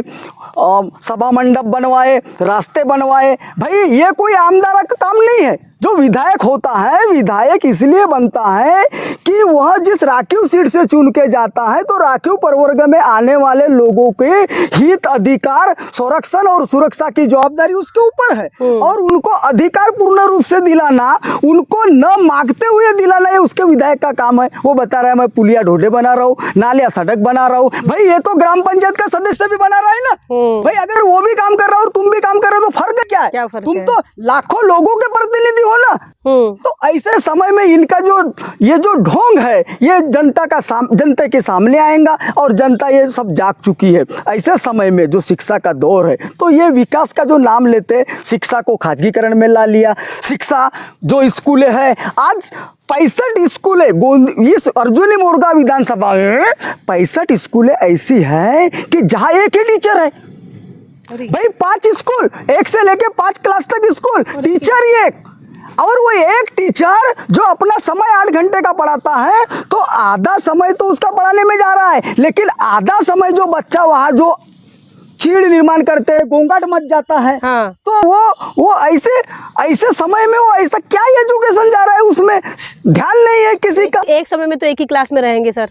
सभा मंडप बनवाए, रास्ते बनवाए। भाई ये कोई आमदार का काम नहीं है। जो विधायक होता है, विधायक इसलिए बनता है कि वह जिस राखीव सीट से चुन के जाता है, तो राखीव प्रवर्ग में आने वाले लोगों के हित, अधिकार, संरक्षण और सुरक्षा की जवाबदारी उसके ऊपर है, और उनको अधिकार पूर्ण रूप से दिलाना, उनको न मांगते हुए दिलाना, ये उसके विधायक का काम है। वो बता रहा है मैं पुलिया ढोडे बना रहा हूँ, नालिया सड़क बना रहा हूँ। भाई ये तो ग्राम पंचायत का सदस्य भी बना रहा है ना। भाई अगर वो भी काम कर रहा है और तुम भी काम कर रहे हो, तो फर्क क्या है? तुम तो लाखों लोगों के प्रतिनिधि हो ना। तो ऐसे समय में इनका जो ये जो ढोंग है, ये जनता के सामने आएगा, और जनता ये सब जाग चुकी है। ऐसे समय में जो शिक्षा का दौर है, तो ये विकास का जो नाम लेते, शिक्षा को खाजगीकरण में ला लिया। शिक्षा जो स्कूलें हैं, आज 65 स्कूलें इस अर्जुनी मोरगा विधानसभा में 65 स्कूलें ऐसी हैं कि जहाँ एक ही टीचर है। भाई 5 स्कूल, 1 से लेके 5 क्लास तक स्कूल, टीचर ही एक, और वो एक टीचर जो अपना समय 8 घंटे का पढ़ाता है, तो आधा समय तो उसका पढ़ाने में जा रहा है, लेकिन आधा समय जो बच्चा वहाँ जो चीड़ निर्माण करते हैं, गोंगाट मच जाता है। हाँ। तो वो ऐसे समय में वो ऐसा क्या एजुकेशन जा रहा है, उसमें ध्यान नहीं है किसी का। एक समय में तो एक ही क्लास में रहेंगे सर,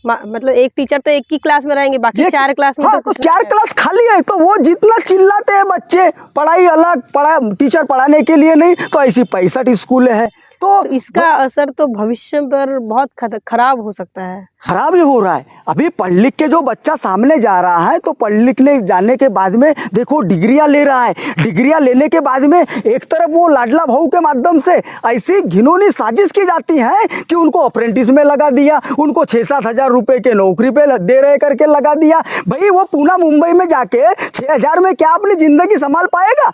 मतलब एक टीचर तो एक ही क्लास में रहेंगे, बाकी 4 क्लास में। हाँ, तो 4 क्लास खाली है, तो वो जितना चिल्लाते हैं बच्चे, पढ़ाई अलग, टीचर पढ़ाने के लिए नहीं, तो ऐसी 65 स्कूल है। तो इसका असर तो भविष्य पर बहुत खराब हो सकता है। खराब ही हो रहा है। अभी पढ़ लिख के जो बच्चा सामने जा रहा है, तो पढ़ लिखने जाने के बाद में देखो डिग्रियां ले रहा है। डिग्रियां लेने के बाद में एक तरफ वो लाडला बहू के माध्यम से ऐसी घिनौनी साजिश की जाती है कि उनको अप्रेंटिस में लगा दिया, उनको 6-7 हज़ार रुपये के नौकरी पे दे रहे करके लगा दिया। भाई वो पूना मुंबई में जाके 6,000 में क्या अपनी ज़िंदगी संभाल पाएगा?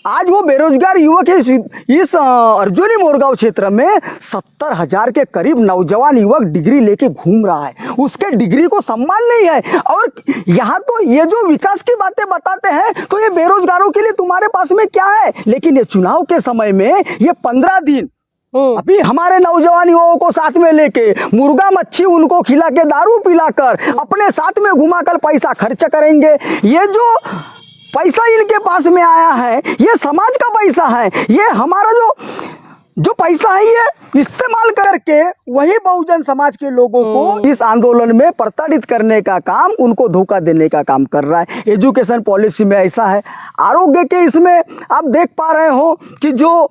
आज वो बेरोजगार युवक इस अर्जुनी मोरगांव क्षेत्र में 70,000 के करीब नौजवान युवक डिग्री लेके घूम रहा है। उसके डिग्री को सम्मान नहीं है। और यहाँ तो ये जो विकास की बातें बताते हैं, तो ये बेरोजगारों के लिए तुम्हारे पास में क्या है? लेकिन ये चुनाव के समय में ये 15 दिन अभी हमारे नौजवान युवाओं को साथ में लेके मुर्गा मच्छी उनको खिला के दारू पिलाकर अपने साथ में घुमाकर पैसा खर्च करेंगे। ये जो पैसा इनके पास में आया है, ये समाज का पैसा है। ये हमारा जो पैसा है, ये इस्तेमाल करके वही बहुजन समाज के लोगों को इस आंदोलन में प्रताड़ित करने का काम, उनको धोखा देने का काम कर रहा है। एजुकेशन पॉलिसी में ऐसा है। आरोग्य के इसमें आप देख पा रहे हो कि जो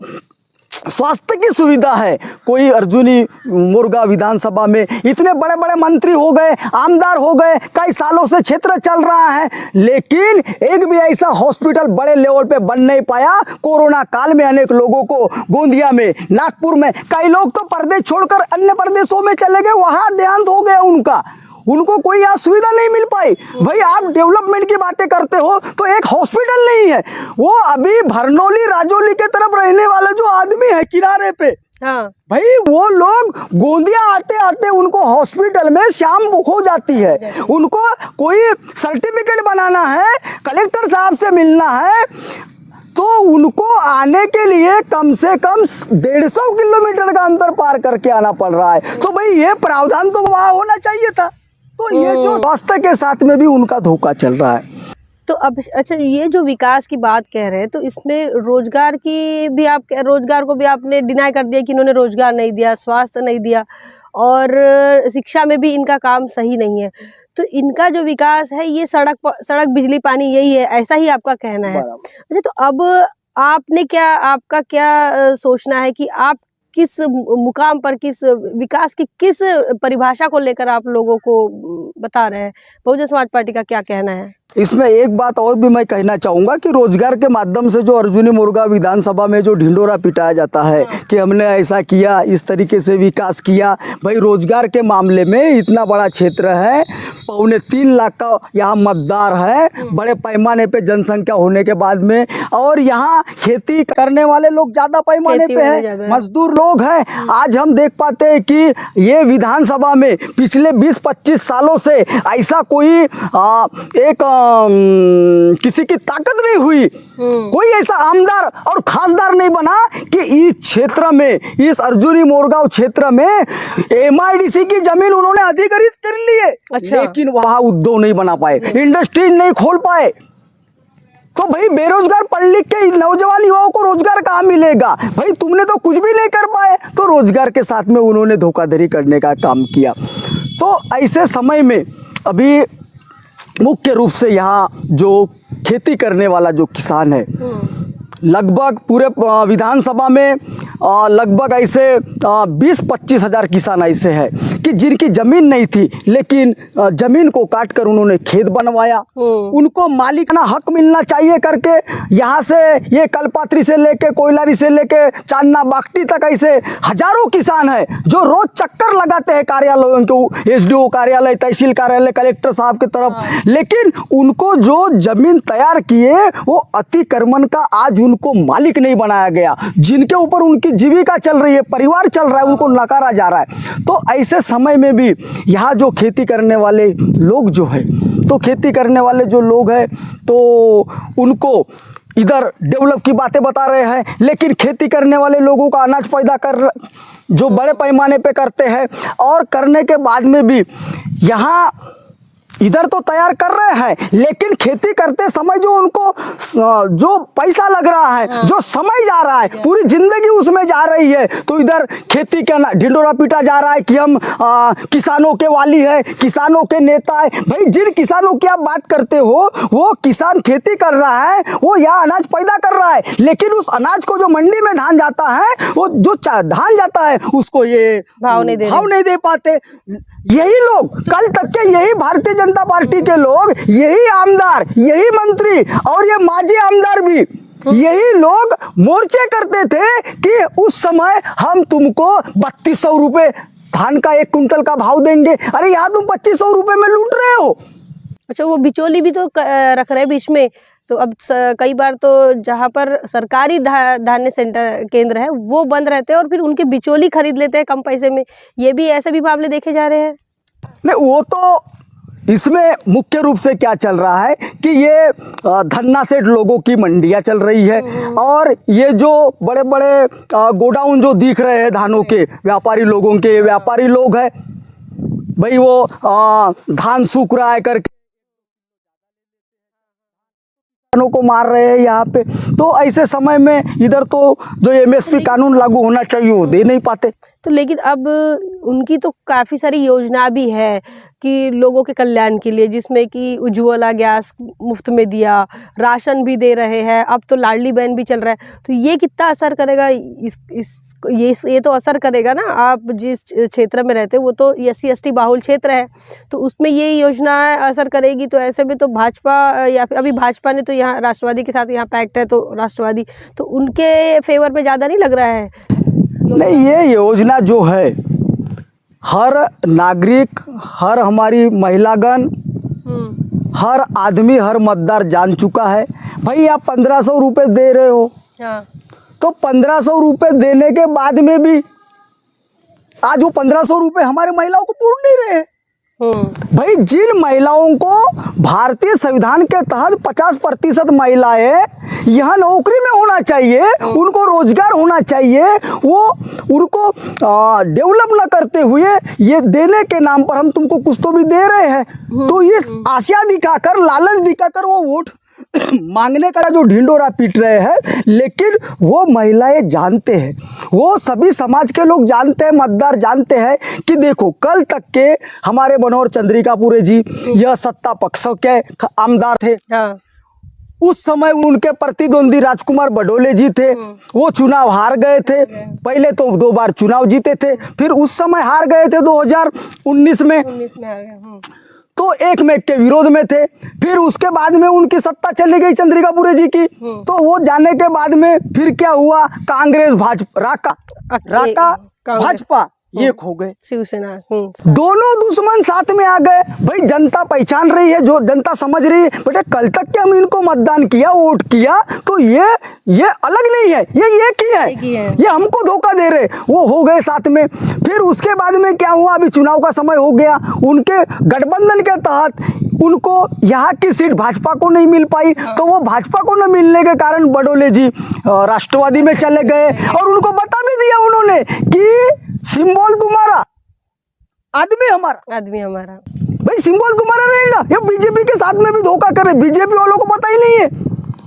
स्वास्थ्य की सुविधा है, कोई अर्जुनी मुर्गा विधानसभा में इतने बड़े बड़े मंत्री हो गए, आमदार हो गए, कई सालों से क्षेत्र चल रहा है, लेकिन एक भी ऐसा हॉस्पिटल बड़े लेवल पे बन नहीं पाया। कोरोना काल में अनेक लोगों को गोंदिया में, नागपुर में, कई लोग तो प्रदेश छोड़कर अन्य प्रदेशों में चले गए, वहाँ देहांत हो गया उनका, उनको कोई यहाँ सुविधा नहीं मिल पाई। भाई आप डेवलपमेंट की बातें करते हो तो एक हॉस्पिटल नहीं है। वो अभी भरनौली राजौली के तरफ रहने वाला जो आदमी है किनारे पे, हाँ भाई वो लोग गोंदिया आते आते उनको हॉस्पिटल में शाम हो जाती है। उनको कोई सर्टिफिकेट बनाना है, कलेक्टर साहब से मिलना है, तो उनको आने के लिए कम से कम 150 किलोमीटर का अंतर पार करके आना पड़ रहा है। तो भाई ये प्रावधान तो वहाँ होना चाहिए था। तो ये जो स्वास्थ्य के साथ में भी उनका धोखा चल रहा है। तो अब अच्छा, ये जो विकास की बात कह रहे हैं, तो इसमें रोजगार को भी आपने डिनाई कर दिया कि इन्होंने रोजगार नहीं दिया, स्वास्थ्य नहीं दिया, और शिक्षा में भी इनका काम सही नहीं है। तो इनका जो विकास है ये सड़क बिजली पानी यही है, ऐसा ही आपका कहना है? अच्छा, तो अब आपका क्या सोचना है कि आप किस मुकाम पर, किस विकास की किस परिभाषा को लेकर आप लोगों को बता रहे हैं? बहुजन समाज पार्टी का क्या कहना है इसमें? एक बात और भी मैं कहना चाहूँगा कि रोजगार के माध्यम से जो अर्जुनी मुर्गा विधानसभा में जो ढिंढोरा पिटाया जाता है कि हमने ऐसा किया, इस तरीके से विकास किया। भाई रोजगार के मामले में इतना बड़ा क्षेत्र है, 3.25 लाख का यहाँ मतदार है, बड़े पैमाने पे जनसंख्या होने के बाद में, और यहाँ खेती करने वाले लोग ज़्यादा पैमाने पे हैं, मजदूर लोग हैं। आज हम देख पाते हैं कि ये विधानसभा में पिछले 20-25 सालों से ऐसा कोई किसी की ताकत नहीं हुई, कोई ऐसा आमदार और खासदार नहीं बना कि इस क्षेत्र में, इस अर्जुनी मोरगांव क्षेत्र में MIDC की जमीन उन्होंने अधिग्रहित कर ली है। अच्छा। लेकिन वहां उद्योग नहीं बना पाए, इंडस्ट्री नहीं खोल पाए। तो भाई बेरोजगार पढ़ लिख के नौजवान युवाओं को रोजगार कहाँ मिलेगा? भाई तुमने तो कुछ भी नहीं कर पाए। तो रोजगार के साथ में उन्होंने धोखाधड़ी करने का काम किया। तो ऐसे समय में अभी मुख्य रूप से यहाँ जो खेती करने वाला जो किसान है, लगभग पूरे विधानसभा में लगभग ऐसे 20-25 हज़ार किसान ऐसे हैं कि जिनकी ज़मीन नहीं थी, लेकिन ज़मीन को काट कर उन्होंने खेत बनवाया। उनको मालिकाना हक मिलना चाहिए करके यहाँ से ये कलपात्री से लेके, कोयलारी से लेके चांदना बागटी तक ऐसे हजारों किसान हैं जो रोज़ चक्कर लगाते हैं कार्यालयों के, SDO कार्यालय, तहसील कार्यालय, कलेक्टर साहब की तरफ। लेकिन उनको जो ज़मीन तैयार किए वो अतिक्रमण का आज उनको मालिक नहीं बनाया गया, जिनके ऊपर उनकी जीविका चल रही है, परिवार चल रहा है, उनको नकारा जा रहा है। तो ऐसे समय में भी यहाँ जो खेती करने वाले लोग जो है, तो खेती करने वाले जो लोग हैं तो उनको इधर डेवलप की बातें बता रहे हैं, लेकिन खेती करने वाले लोगों का अनाज पैदा कर जो बड़े पैमाने पे करते हैं, और करने के बाद में भी यहाँ इधर तो तैयार कर रहे हैं, लेकिन खेती करते समय जो उनको जो पैसा लग रहा है, जो समय जा रहा है, पूरी जिंदगी उसमें जा रही है, तो इधर खेती का ढिंडोरा पीटा जा रहा है कि हम किसानों के वाली है, किसानों के नेता है। भाई जिन किसानों की आप बात करते हो, वो किसान खेती कर रहा है, वो यहाँ अनाज पैदा कर रहा है, लेकिन उस अनाज को जो मंडी में धान जाता है, वो जो धान जाता है उसको ये भाव नहीं दे पाते। यही लोग कल तक के, यही भारतीय जनता पार्टी के लोग, यही आमदार, यही मंत्री और ये माजी आमदार भी, यही लोग मोर्चे करते थे कि उस समय हम तुमको 3200 रुपये धान का 1 कुंटल का भाव देंगे। अरे यहाँ तुम 2500 रुपये में लूट रहे हो। अच्छा, वो बिचौली भी तो रख रहे हैं बीच में। तो अब कई बार तो जहाँ पर सरकारी धान्य सेंटर केंद्र है वो बंद रहते हैं और फिर उनके बिचौली खरीद लेते हैं कम पैसे में। ये भी ऐसे भी मामले देखे जा रहे हैं। नहीं, वो तो इसमें मुख्य रूप से क्या चल रहा है कि ये धन्ना सेठ लोगों की मंडियां चल रही है, और ये जो बड़े बड़े गोडाउन जो दिख रहे हैं धानों के, व्यापारी लोगों के, व्यापारी लोग हैं भाई, वो धान सूख रहा है करके किसानों को मार रहे हैं यहाँ पे। तो ऐसे समय में इधर तो जो एमएसपी कानून लागू होना चाहिए वो दे नहीं पाते। तो लेकिन अब उनकी तो काफ़ी सारी योजना भी है कि लोगों के कल्याण के लिए, जिसमें कि उज्ज्वला गैस मुफ्त में दिया, राशन भी दे रहे हैं, अब तो लाडली बहन भी चल रहा है। तो ये कितना असर करेगा? ये तो असर करेगा ना। आप जिस क्षेत्र में रहते हो वो तो SC/ST बाहुल क्षेत्र है, तो उसमें ये योजना असर करेगी। तो ऐसे में तो भाजपा, या फिर अभी भाजपा ने तो यहाँ राष्ट्रवादी के साथ यहाँ पैक्ट है, तो राष्ट्रवादी तो उनके फेवर पे ज़्यादा नहीं लग रहा है? नहीं, ये योजना जो है हर नागरिक, हर हमारी महिलागण, हर आदमी, हर मतदार जान चुका है। भाई आप 1500 रुपये दे रहे हो, तो 1500 रुपये देने के बाद में भी आज वो 1500 रुपये हमारे महिलाओं को पूर्ण नहीं रहे हैं। भाई जिन महिलाओं को भारतीय संविधान के तहत 50% महिलाएं यहाँ नौकरी में होना चाहिए, उनको रोजगार होना चाहिए, वो उनको डेवलप ना करते हुए ये देने के नाम पर हम तुमको कुछ तो भी दे रहे हैं। तो इस आशा दिखाकर, लालच दिखाकर वो वोट मांगने का जो ढिंडोरा पीट रहे हैं। लेकिन वो महिलाएं जानते हैं, वो सभी समाज के लोग जानते हैं, मतदार जानते हैं कि देखो कल तक के हमारे मनोहर चंद्रिकापुरे जी यह सत्ता पक्ष के आमदार थे। उस समय उनके प्रतिद्वंदी राजकुमार बडोले जी थे, वो चुनाव हार गए थे। पहले तो 2 बार चुनाव जीते थे, फिर उस समय हार गए थे 2019 में, तो एक मेक के विरोध में थे। फिर उसके बाद में उनकी सत्ता चली गई चंद्रिकापुरे जी की, तो वो जाने के बाद में फिर क्या हुआ, कांग्रेस भाजपा, राका भाजपा एक हो गए, शिवसेना, दोनों दुश्मन साथ में आ गए। भाई जनता पहचान रही है, जो जनता समझ रही है बेटे कल तक के हम इनको मतदान किया, वोट किया, तो ये अलग नहीं है, ये एक ही है, ये हमको धोखा दे रहे, वो हो गए साथ में। फिर उसके बाद में क्या हुआ, अभी चुनाव का समय हो गया, उनके गठबंधन के तहत उनको यहाँ की सीट भाजपा को नहीं मिल पाई, तो वो भाजपा को न मिलने के कारण बडोले जी राष्ट्रवादी में चले गए, और उनको बता भी दिया उन्होंने कि सिंबल तुम्हारा, आदमी हमारा। भाई सिंबल तुम्हारा रहेगा। ये बीजेपी के साथ में भी धोखा करे, बीजेपी वालों को पता ही नहीं है,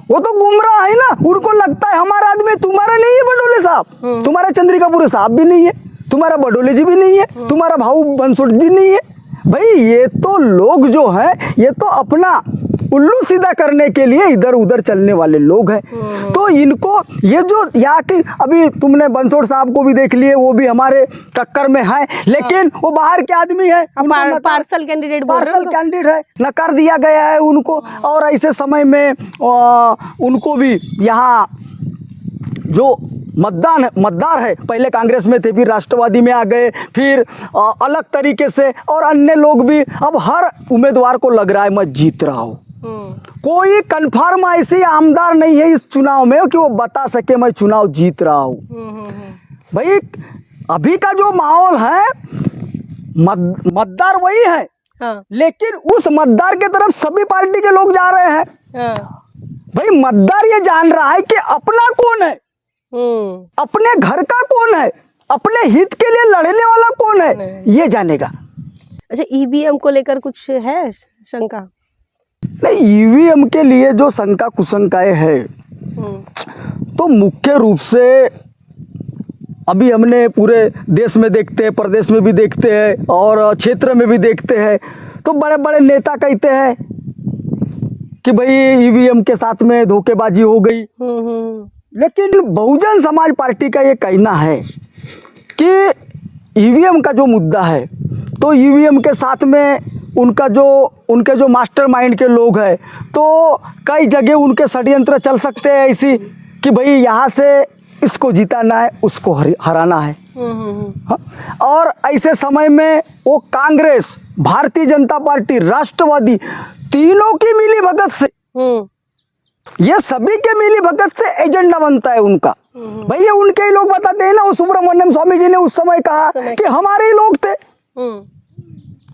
वो तो गुमराह है ना, उनको लगता है हमारा आदमी तुम्हारा नहीं है बडोले साहब, तुम्हारा चंद्रिकापुरे साहब भी नहीं है, तुम्हारा बडोले जी भी नहीं है, तुम्हारा भाऊ बंसोड़ भी नहीं है। भाई ये तो लोग जो हैं, ये तो अपना उल्लू सीधा करने के लिए इधर उधर चलने वाले लोग हैं। तो इनको ये जो यहाँ की, अभी तुमने बंसोड़ साहब को भी देख लिए, वो भी हमारे टक्कर में है, लेकिन वो बाहर के आदमी है, पार्सल कैंडिडेट है, नकार दिया गया है उनको। और ऐसे समय में उनको भी यहाँ जो मतदार है, पहले कांग्रेस में थे, फिर राष्ट्रवादी में आ गए, फिर अलग तरीके से, और अन्य लोग भी। अब हर उम्मीदवार को लग रहा है मैं जीत रहा हूँ, कोई कन्फर्म ऐसी आमदार नहीं है इस चुनाव में कि वो बता सके मैं चुनाव जीत रहा हूँ। भाई अभी का जो माहौल है, मतदार वही है, लेकिन उस मतदार के तरफ सभी पार्टी के लोग जा रहे हैं। भाई मतदार ये जान रहा है कि अपना कौन है, अपने घर का कौन है, अपने हित के लिए लड़ने वाला कौन है, ये जानेगा। अच्छा, ईवीएम को लेकर कुछ है शंका? नहीं, ईवीएम के लिए जो शंका कुशंकाएं है तो मुख्य रूप से अभी हमने पूरे देश में देखते हैं, प्रदेश में भी देखते हैं और क्षेत्र में भी देखते हैं, तो बड़े बड़े नेता कहते हैं कि भाई ईवीएम के साथ में धोखेबाजी हो गई। लेकिन बहुजन समाज पार्टी का ये कहना है कि ईवीएम का जो मुद्दा है तो ईवीएम के साथ में उनके जो मास्टरमाइंड के लोग हैं तो कई जगह उनके षड्यंत्र चल सकते हैं ऐसी कि भाई यहाँ से इसको जिताना है, उसको हराना है। हाँ? और ऐसे समय में वो कांग्रेस, भारतीय जनता पार्टी, राष्ट्रवादी तीनों की मिली भगत से, ये सभी के मिली भगत से एजेंडा बनता है उनका। भैया उनके ही लोग बताते हैं ना, वो सुब्रमण्यम स्वामी जी ने उस समय कहा कि हमारे ही लोग थे।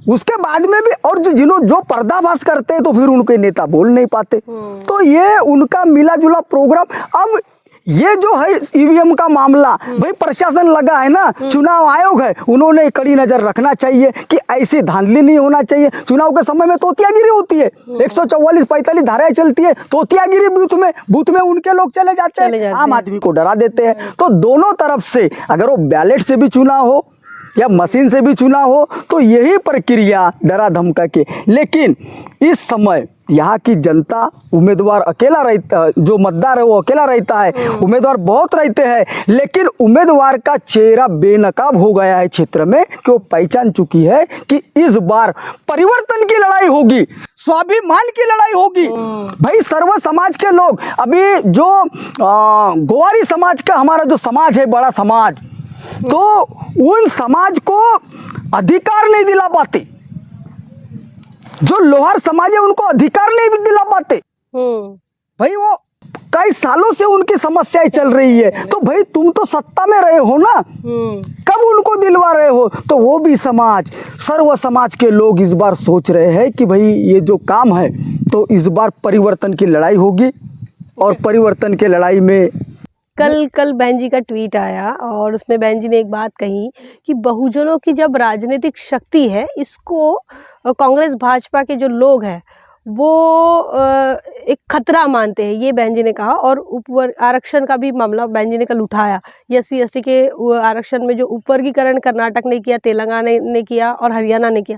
उसके बाद में भी और जो पर्दाफाश करते हैं तो फिर उनके नेता बोल नहीं पाते। तो ये उनका मिला जुला प्रोग्राम। अब ये जो है ईवीएम का मामला, भाई प्रशासन लगा है ना, चुनाव आयोग है, उन्होंने कड़ी नजर रखना चाहिए कि ऐसी धांधली नहीं होना चाहिए। चुनाव के समय में तोतियागिरी होती है, 144-45 धाराएं चलती है, तोतियागिरी बूथ में उनके लोग चले जाते हैं, आम आदमी को डरा देते हैं। तो दोनों तरफ से अगर वो बैलेट से भी चुनाव हो या मशीन से भी चुनाव हो तो यही प्रक्रिया डरा धमका के। लेकिन इस समय यहाँ की जनता, उम्मीदवार अकेला रहता, जो मतदार है वो अकेला रहता है, उम्मीदवार बहुत रहते हैं, लेकिन उम्मीदवार का चेहरा बेनकाब हो गया है क्षेत्र में कि वो पहचान चुकी है कि इस बार परिवर्तन की लड़ाई होगी, स्वाभिमान की लड़ाई होगी। भाई सर्व समाज के लोग, अभी जो गोवारी समाज का हमारा जो समाज है, बड़ा समाज, तो उन समाज को अधिकार नहीं दिला पाते, जो लोहार समाज है उनको अधिकार नहीं दिला पाते। भाई वो कई सालों से उनकी समस्याएं चल रही है, तो भाई तुम तो सत्ता में रहे हो ना, कब उनको दिलवा रहे हो? तो वो भी समाज, सर्व समाज के लोग इस बार सोच रहे हैं कि भाई ये जो काम है तो इस बार परिवर्तन की लड़ाई होगी। और परिवर्तन की लड़ाई में कल बहन जी का ट्वीट आया और उसमें बहन जी ने एक बात कही कि बहुजनों की जब राजनीतिक शक्ति है, इसको कांग्रेस भाजपा के जो लोग हैं वो एक खतरा मानते हैं, ये बहन जी ने कहा। और उपवर्ग आरक्षण का भी मामला बहन जी ने कल उठाया। SC/ST के आरक्षण में जो उपवर्गीकरण कर्नाटक ने किया, तेलंगाना ने किया और हरियाणा ने किया,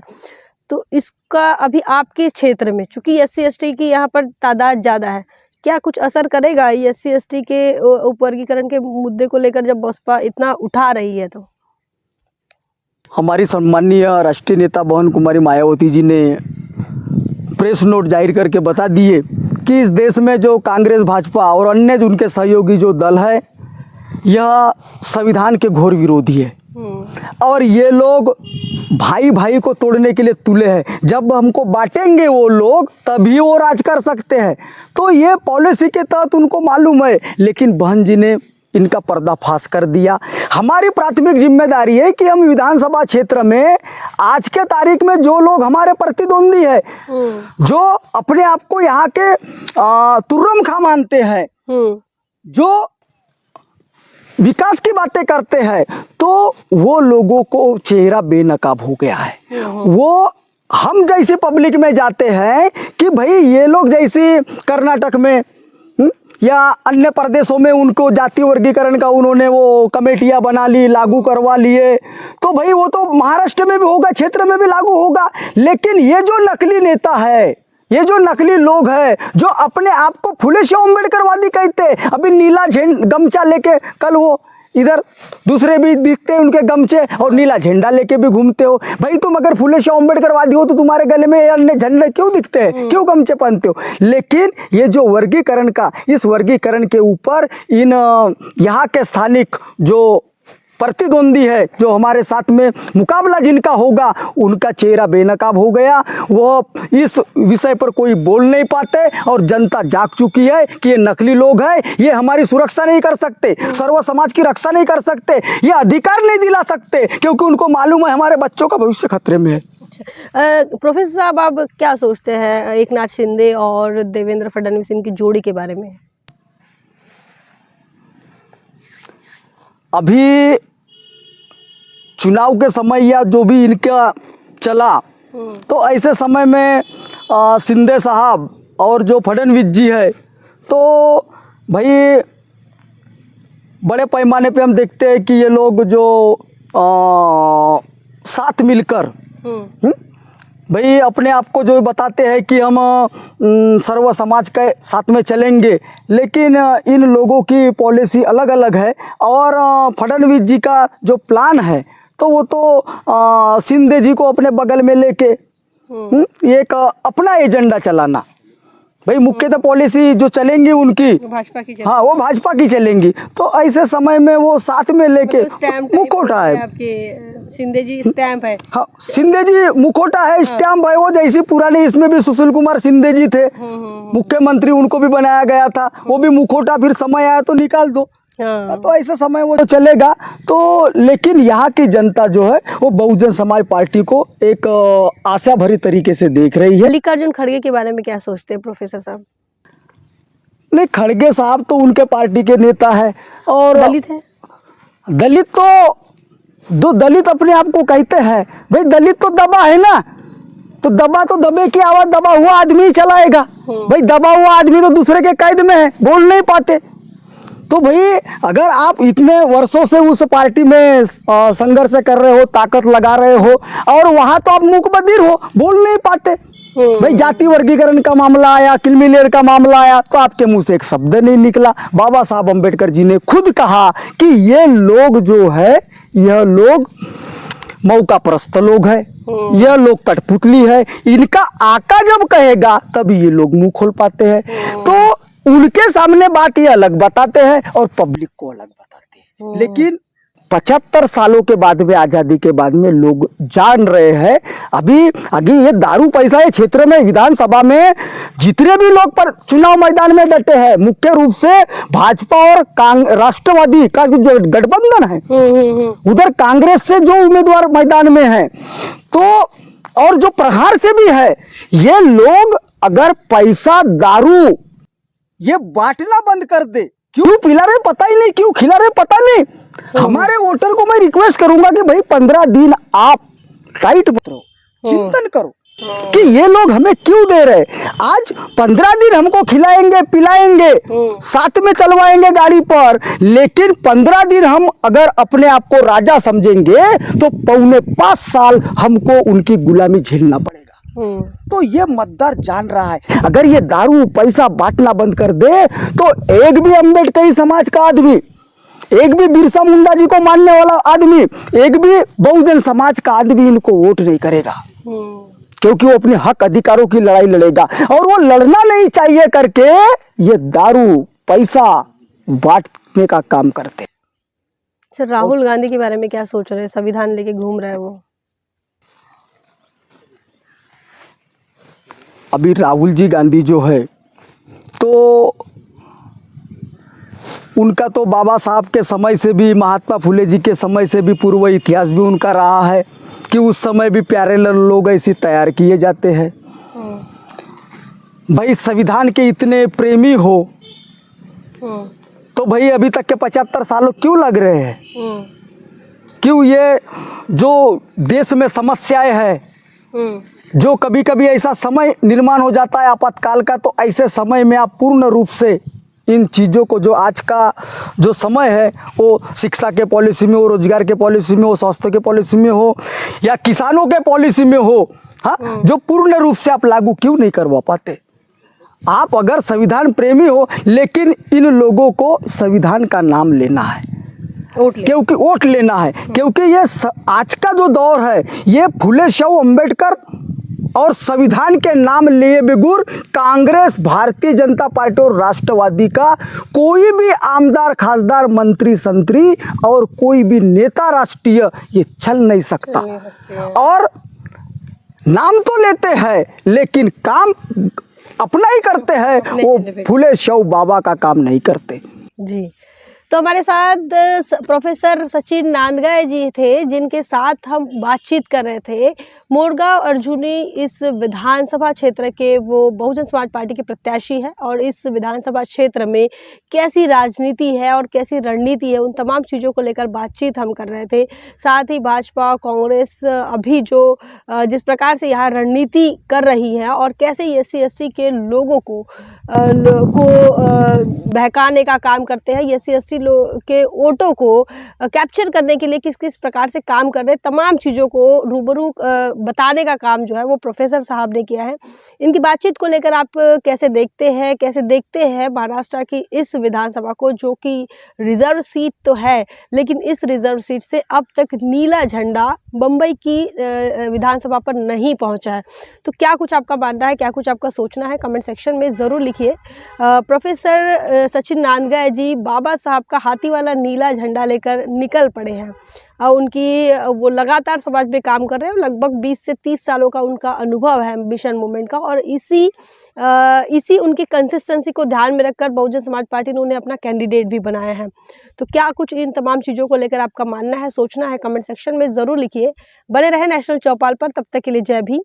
तो इसका अभी आपके क्षेत्र में, चूँकि SC/ST की यहाँ पर तादाद ज़्यादा है, क्या कुछ असर करेगा SC/ST के उपवर्गीकरण के मुद्दे को लेकर जब बसपा इतना उठा रही है? तो हमारी सम्मानीय राष्ट्रीय नेता बहन कुमारी मायावती जी ने प्रेस नोट जारी करके बता दिए कि इस देश में जो कांग्रेस, भाजपा और अन्य उनके सहयोगी जो दल है, यह संविधान के घोर विरोधी है और ये लोग भाई भाई को तोड़ने के लिए तुले हैं। जब हमको बांटेंगे वो लोग तभी वो राज कर सकते हैं। तो ये पॉलिसी के तहत उनको मालूम है, लेकिन बहन जी ने इनका पर्दाफाश कर दिया। हमारी प्राथमिक जिम्मेदारी है कि हम विधानसभा क्षेत्र में आज के तारीख में जो लोग हमारे प्रतिद्वंदी है, जो अपने आप को यहाँ के तुर्रम खा मानते हैं, जो विकास की बातें करते हैं, तो वो लोगों को चेहरा बेनकाब हो गया है। वो हम जैसे पब्लिक में जाते हैं कि भाई ये लोग जैसे कर्नाटक में या अन्य प्रदेशों में उनको जाति वर्गीकरण का उन्होंने वो कमेटियां बना ली, लागू करवा लिए, तो भाई वो तो महाराष्ट्र में भी होगा, क्षेत्र में भी लागू होगा। लेकिन ये जो नकली नेता है, ये जो नकली लोग हैं, जो अपने आप को फुले शाह अम्बेडकरवादी कहते हैं, अभी नीला गमछा लेके, कल वो इधर दूसरे भी दिखते हैं उनके गमछे और नीला झंडा लेके भी घूमते हो। भाई तुम अगर फुले शाह अम्बेडकरवादी हो तो तुम्हारे गले में अन्य झंडे क्यों दिखते हैं, क्यों गमछे पहनते हो? लेकिन ये जो वर्गीकरण का, इस वर्गीकरण के ऊपर इन यहाँ के स्थानिक जो प्रतिद्वंदी है, जो हमारे साथ में मुकाबला जिनका होगा, उनका चेहरा बेनकाब हो गया। वो इस विषय पर कोई बोल नहीं पाते और जनता जाग चुकी है कि ये नकली लोग हैं, ये हमारी सुरक्षा नहीं कर सकते, सर्व समाज की रक्षा नहीं कर सकते, ये अधिकार नहीं दिला सकते, क्योंकि उनको मालूम है हमारे बच्चों का भविष्य खतरे में है। प्रोफेसर साहब, आप क्या सोचते हैं एकनाथ शिंदे और देवेंद्र फडणवीस इनकी जोड़ी के बारे में? अभी चुनाव के समय या जो भी इनका चला, तो ऐसे समय में शिंदे साहब और जो फडणवीस जी है, तो भाई बड़े पैमाने पे हम देखते हैं कि ये लोग जो साथ मिलकर भाई अपने आप को जो बताते हैं कि हम सर्व समाज के साथ में चलेंगे, लेकिन इन लोगों की पॉलिसी अलग अलग है। और फडणवीस जी का जो प्लान है तो वो तो शिंदे जी को अपने बगल में लेके एक अपना एजेंडा चलाना। भाई मुख्यतः पॉलिसी जो चलेंगी उनकी भाजपा की हाँ वो भाजपा की चलेंगी। तो ऐसे समय में वो साथ में लेके मुखौटा है आपके शिंदे जी स्टैम्प है। हाँ शिंदे जी मुखौटा है, स्टैम्प है। वो जैसी पुरानी इसमें भी सुशील कुमार शिंदे जी थे मुख्यमंत्री, उनको भी बनाया गया था, वो भी मुखौटा, फिर समय आया तो निकाल दो। तो ऐसा समय वो चलेगा। तो लेकिन यहाँ की जनता जो है वो बहुजन समाज पार्टी को एक आशा भरी तरीके से देख रही है। मल्लिकार्जुन खड़गे के बारे में क्या सोचते हैं प्रोफेसर साहब? नहीं, खड़गे साहब तो उनके पार्टी के नेता है और दलित है। दलित तो दो दलित अपने आप को कहते हैं, भाई दलित तो दबा है ना, तो दबे की आवाज दबा हुआ आदमी ही चलाएगा। भाई दबा हुआ आदमी तो दूसरे के कैद में है, बोल नहीं पाते। तो भाई अगर आप इतने वर्षों से उस पार्टी में संघर्ष कर रहे हो, ताकत लगा रहे हो, और वहां तो आप मूक बधिर हो, बोल नहीं पाते। भाई जाति वर्गीकरण का मामला आया, क्रिमिलेयर का मामला आया, तो आपके मुंह से एक शब्द नहीं निकला। बाबा साहब अम्बेडकर जी ने खुद कहा कि ये लोग जो है, यह लोग मौका परस्त लोग है, यह लोग कठपुतली है, इनका आका जब कहेगा तभी ये लोग मुंह खोल पाते हैं। तो उनके सामने बात ये अलग बताते हैं और पब्लिक को अलग बताते हैं। लेकिन 75 सालों के बाद में, आज़ादी के बाद में लोग जान रहे हैं अभी ये दारू पैसा ये क्षेत्र में, विधानसभा में जितने भी लोग पर चुनाव मैदान में डटे हैं, मुख्य रूप से भाजपा और राष्ट्रवादी का जो गठबंधन है, उधर कांग्रेस से जो उम्मीदवार मैदान में है, तो और जो प्रहार से भी है, ये लोग अगर पैसा दारू ये बांटना बंद कर दे, क्यों पिला रहे पता ही नहीं, क्यों खिला रहे पता नहीं। हमारे वोटर को मैं रिक्वेस्ट करूंगा कि भाई 15 दिन आप टाइट करो, चिंतन करो कि ये लोग हमें क्यों दे रहे। आज 15 दिन हमको खिलाएंगे पिलाएंगे, साथ में चलवाएंगे गाड़ी पर, लेकिन 15 दिन हम अगर अपने आप को राजा समझेंगे तो 4.25 साल हमको उनकी गुलामी झेलना पड़ेगा। तो ये मतदार जान रहा है, अगर ये दारू पैसा बांटना बंद कर दे तो एक भी अम्बेडकरी समाज का आदमी, एक भी बिरसा मुंडा जी को मानने वाला आदमी, एक भी बहुजन समाज का आदमी इनको वोट नहीं करेगा, क्योंकि वो अपने हक अधिकारों की लड़ाई लड़ेगा। और वो लड़ना नहीं चाहिए करके ये दारू पैसा बांटने का काम करते। सर राहुल गांधी के बारे में क्या सोच रहे हैं? संविधान लेके घूम रहे हैं वो। अभी राहुल जी गांधी जो है, तो उनका तो बाबा साहब के समय से भी, महात्मा फुले जी के समय से भी पूर्व इतिहास भी उनका रहा है कि उस समय भी प्यारे लोग ऐसे तैयार किए जाते हैं। भाई संविधान के इतने प्रेमी हो तो भाई अभी तक के 75 सालों क्यों लग रहे हैं? क्यों ये जो देश में समस्याएं हैं, जो कभी कभी ऐसा समय निर्माण हो जाता है आपातकाल का, तो ऐसे समय में आप पूर्ण रूप से इन चीज़ों को, जो आज का जो समय है, वो शिक्षा के पॉलिसी में हो, रोजगार के पॉलिसी में हो, स्वास्थ्य के पॉलिसी में हो, या किसानों के पॉलिसी में हो, हाँ, जो पूर्ण रूप से आप लागू क्यों नहीं करवा पाते? आप अगर संविधान प्रेमी हो, लेकिन इन लोगों को संविधान का नाम लेना है, क्योंकि वोट लेना है, क्योंकि ये आज का जो दौर है, ये फुले शव अम्बेडकर और संविधान के नाम लिए बिगुर कांग्रेस, भारतीय जनता पार्टी और राष्ट्रवादी का कोई भी आमदार, खासदार, मंत्री, संतरी और कोई भी नेता राष्ट्रीय ये चल नहीं सकता। और नाम तो लेते हैं लेकिन काम अपना ही करते हैं, वो फुले शव बाबा का काम नहीं करते। जी, तो हमारे साथ प्रोफेसर सचिन नांदगाय जी थे, जिनके साथ हम बातचीत कर रहे थे। मोरगांव अर्जुनी इस विधानसभा क्षेत्र के वो बहुजन समाज पार्टी के प्रत्याशी है और इस विधानसभा क्षेत्र में कैसी राजनीति है और कैसी रणनीति है, उन तमाम चीज़ों को लेकर बातचीत हम कर रहे थे। साथ ही भाजपा कांग्रेस अभी जो जिस प्रकार से यहाँ रणनीति कर रही है और कैसे SC ST के लोगों को बहकाने का काम करते हैं, SC ST के वोटों को कैप्चर करने के लिए किस किस प्रकार से काम कर रहे हैं, तमाम चीज़ों को रूबरू बताने का काम जो है वो प्रोफेसर साहब ने किया है। इनकी बातचीत को लेकर आप कैसे देखते हैं महाराष्ट्र की इस विधानसभा को, जो कि रिजर्व सीट तो है लेकिन इस रिजर्व सीट से अब तक नीला झंडा बम्बई की विधानसभा पर नहीं पहुंचा है। तो क्या कुछ आपका मानना है, क्या कुछ आपका सोचना है, कमेंट सेक्शन में ज़रूर लिखिए। प्रोफेसर सचिन नांदगाय जी बाबा साहब का हाथी वाला नीला झंडा लेकर निकल पड़े हैं और वो लगातार समाज में काम कर रहे हैं। लगभग 20 से 30 सालों का उनका अनुभव है मिशन मूवमेंट का और इसी उनकी कंसिस्टेंसी को ध्यान में रखकर बहुजन समाज पार्टी ने उन्हें अपना कैंडिडेट भी बनाया है। तो क्या कुछ इन तमाम चीज़ों को लेकर आपका मानना है, सोचना है, कमेंट सेक्शन में ज़रूर लिखिए। बने रहे नेशनल चौपाल पर, तब तक के लिए जय भीम।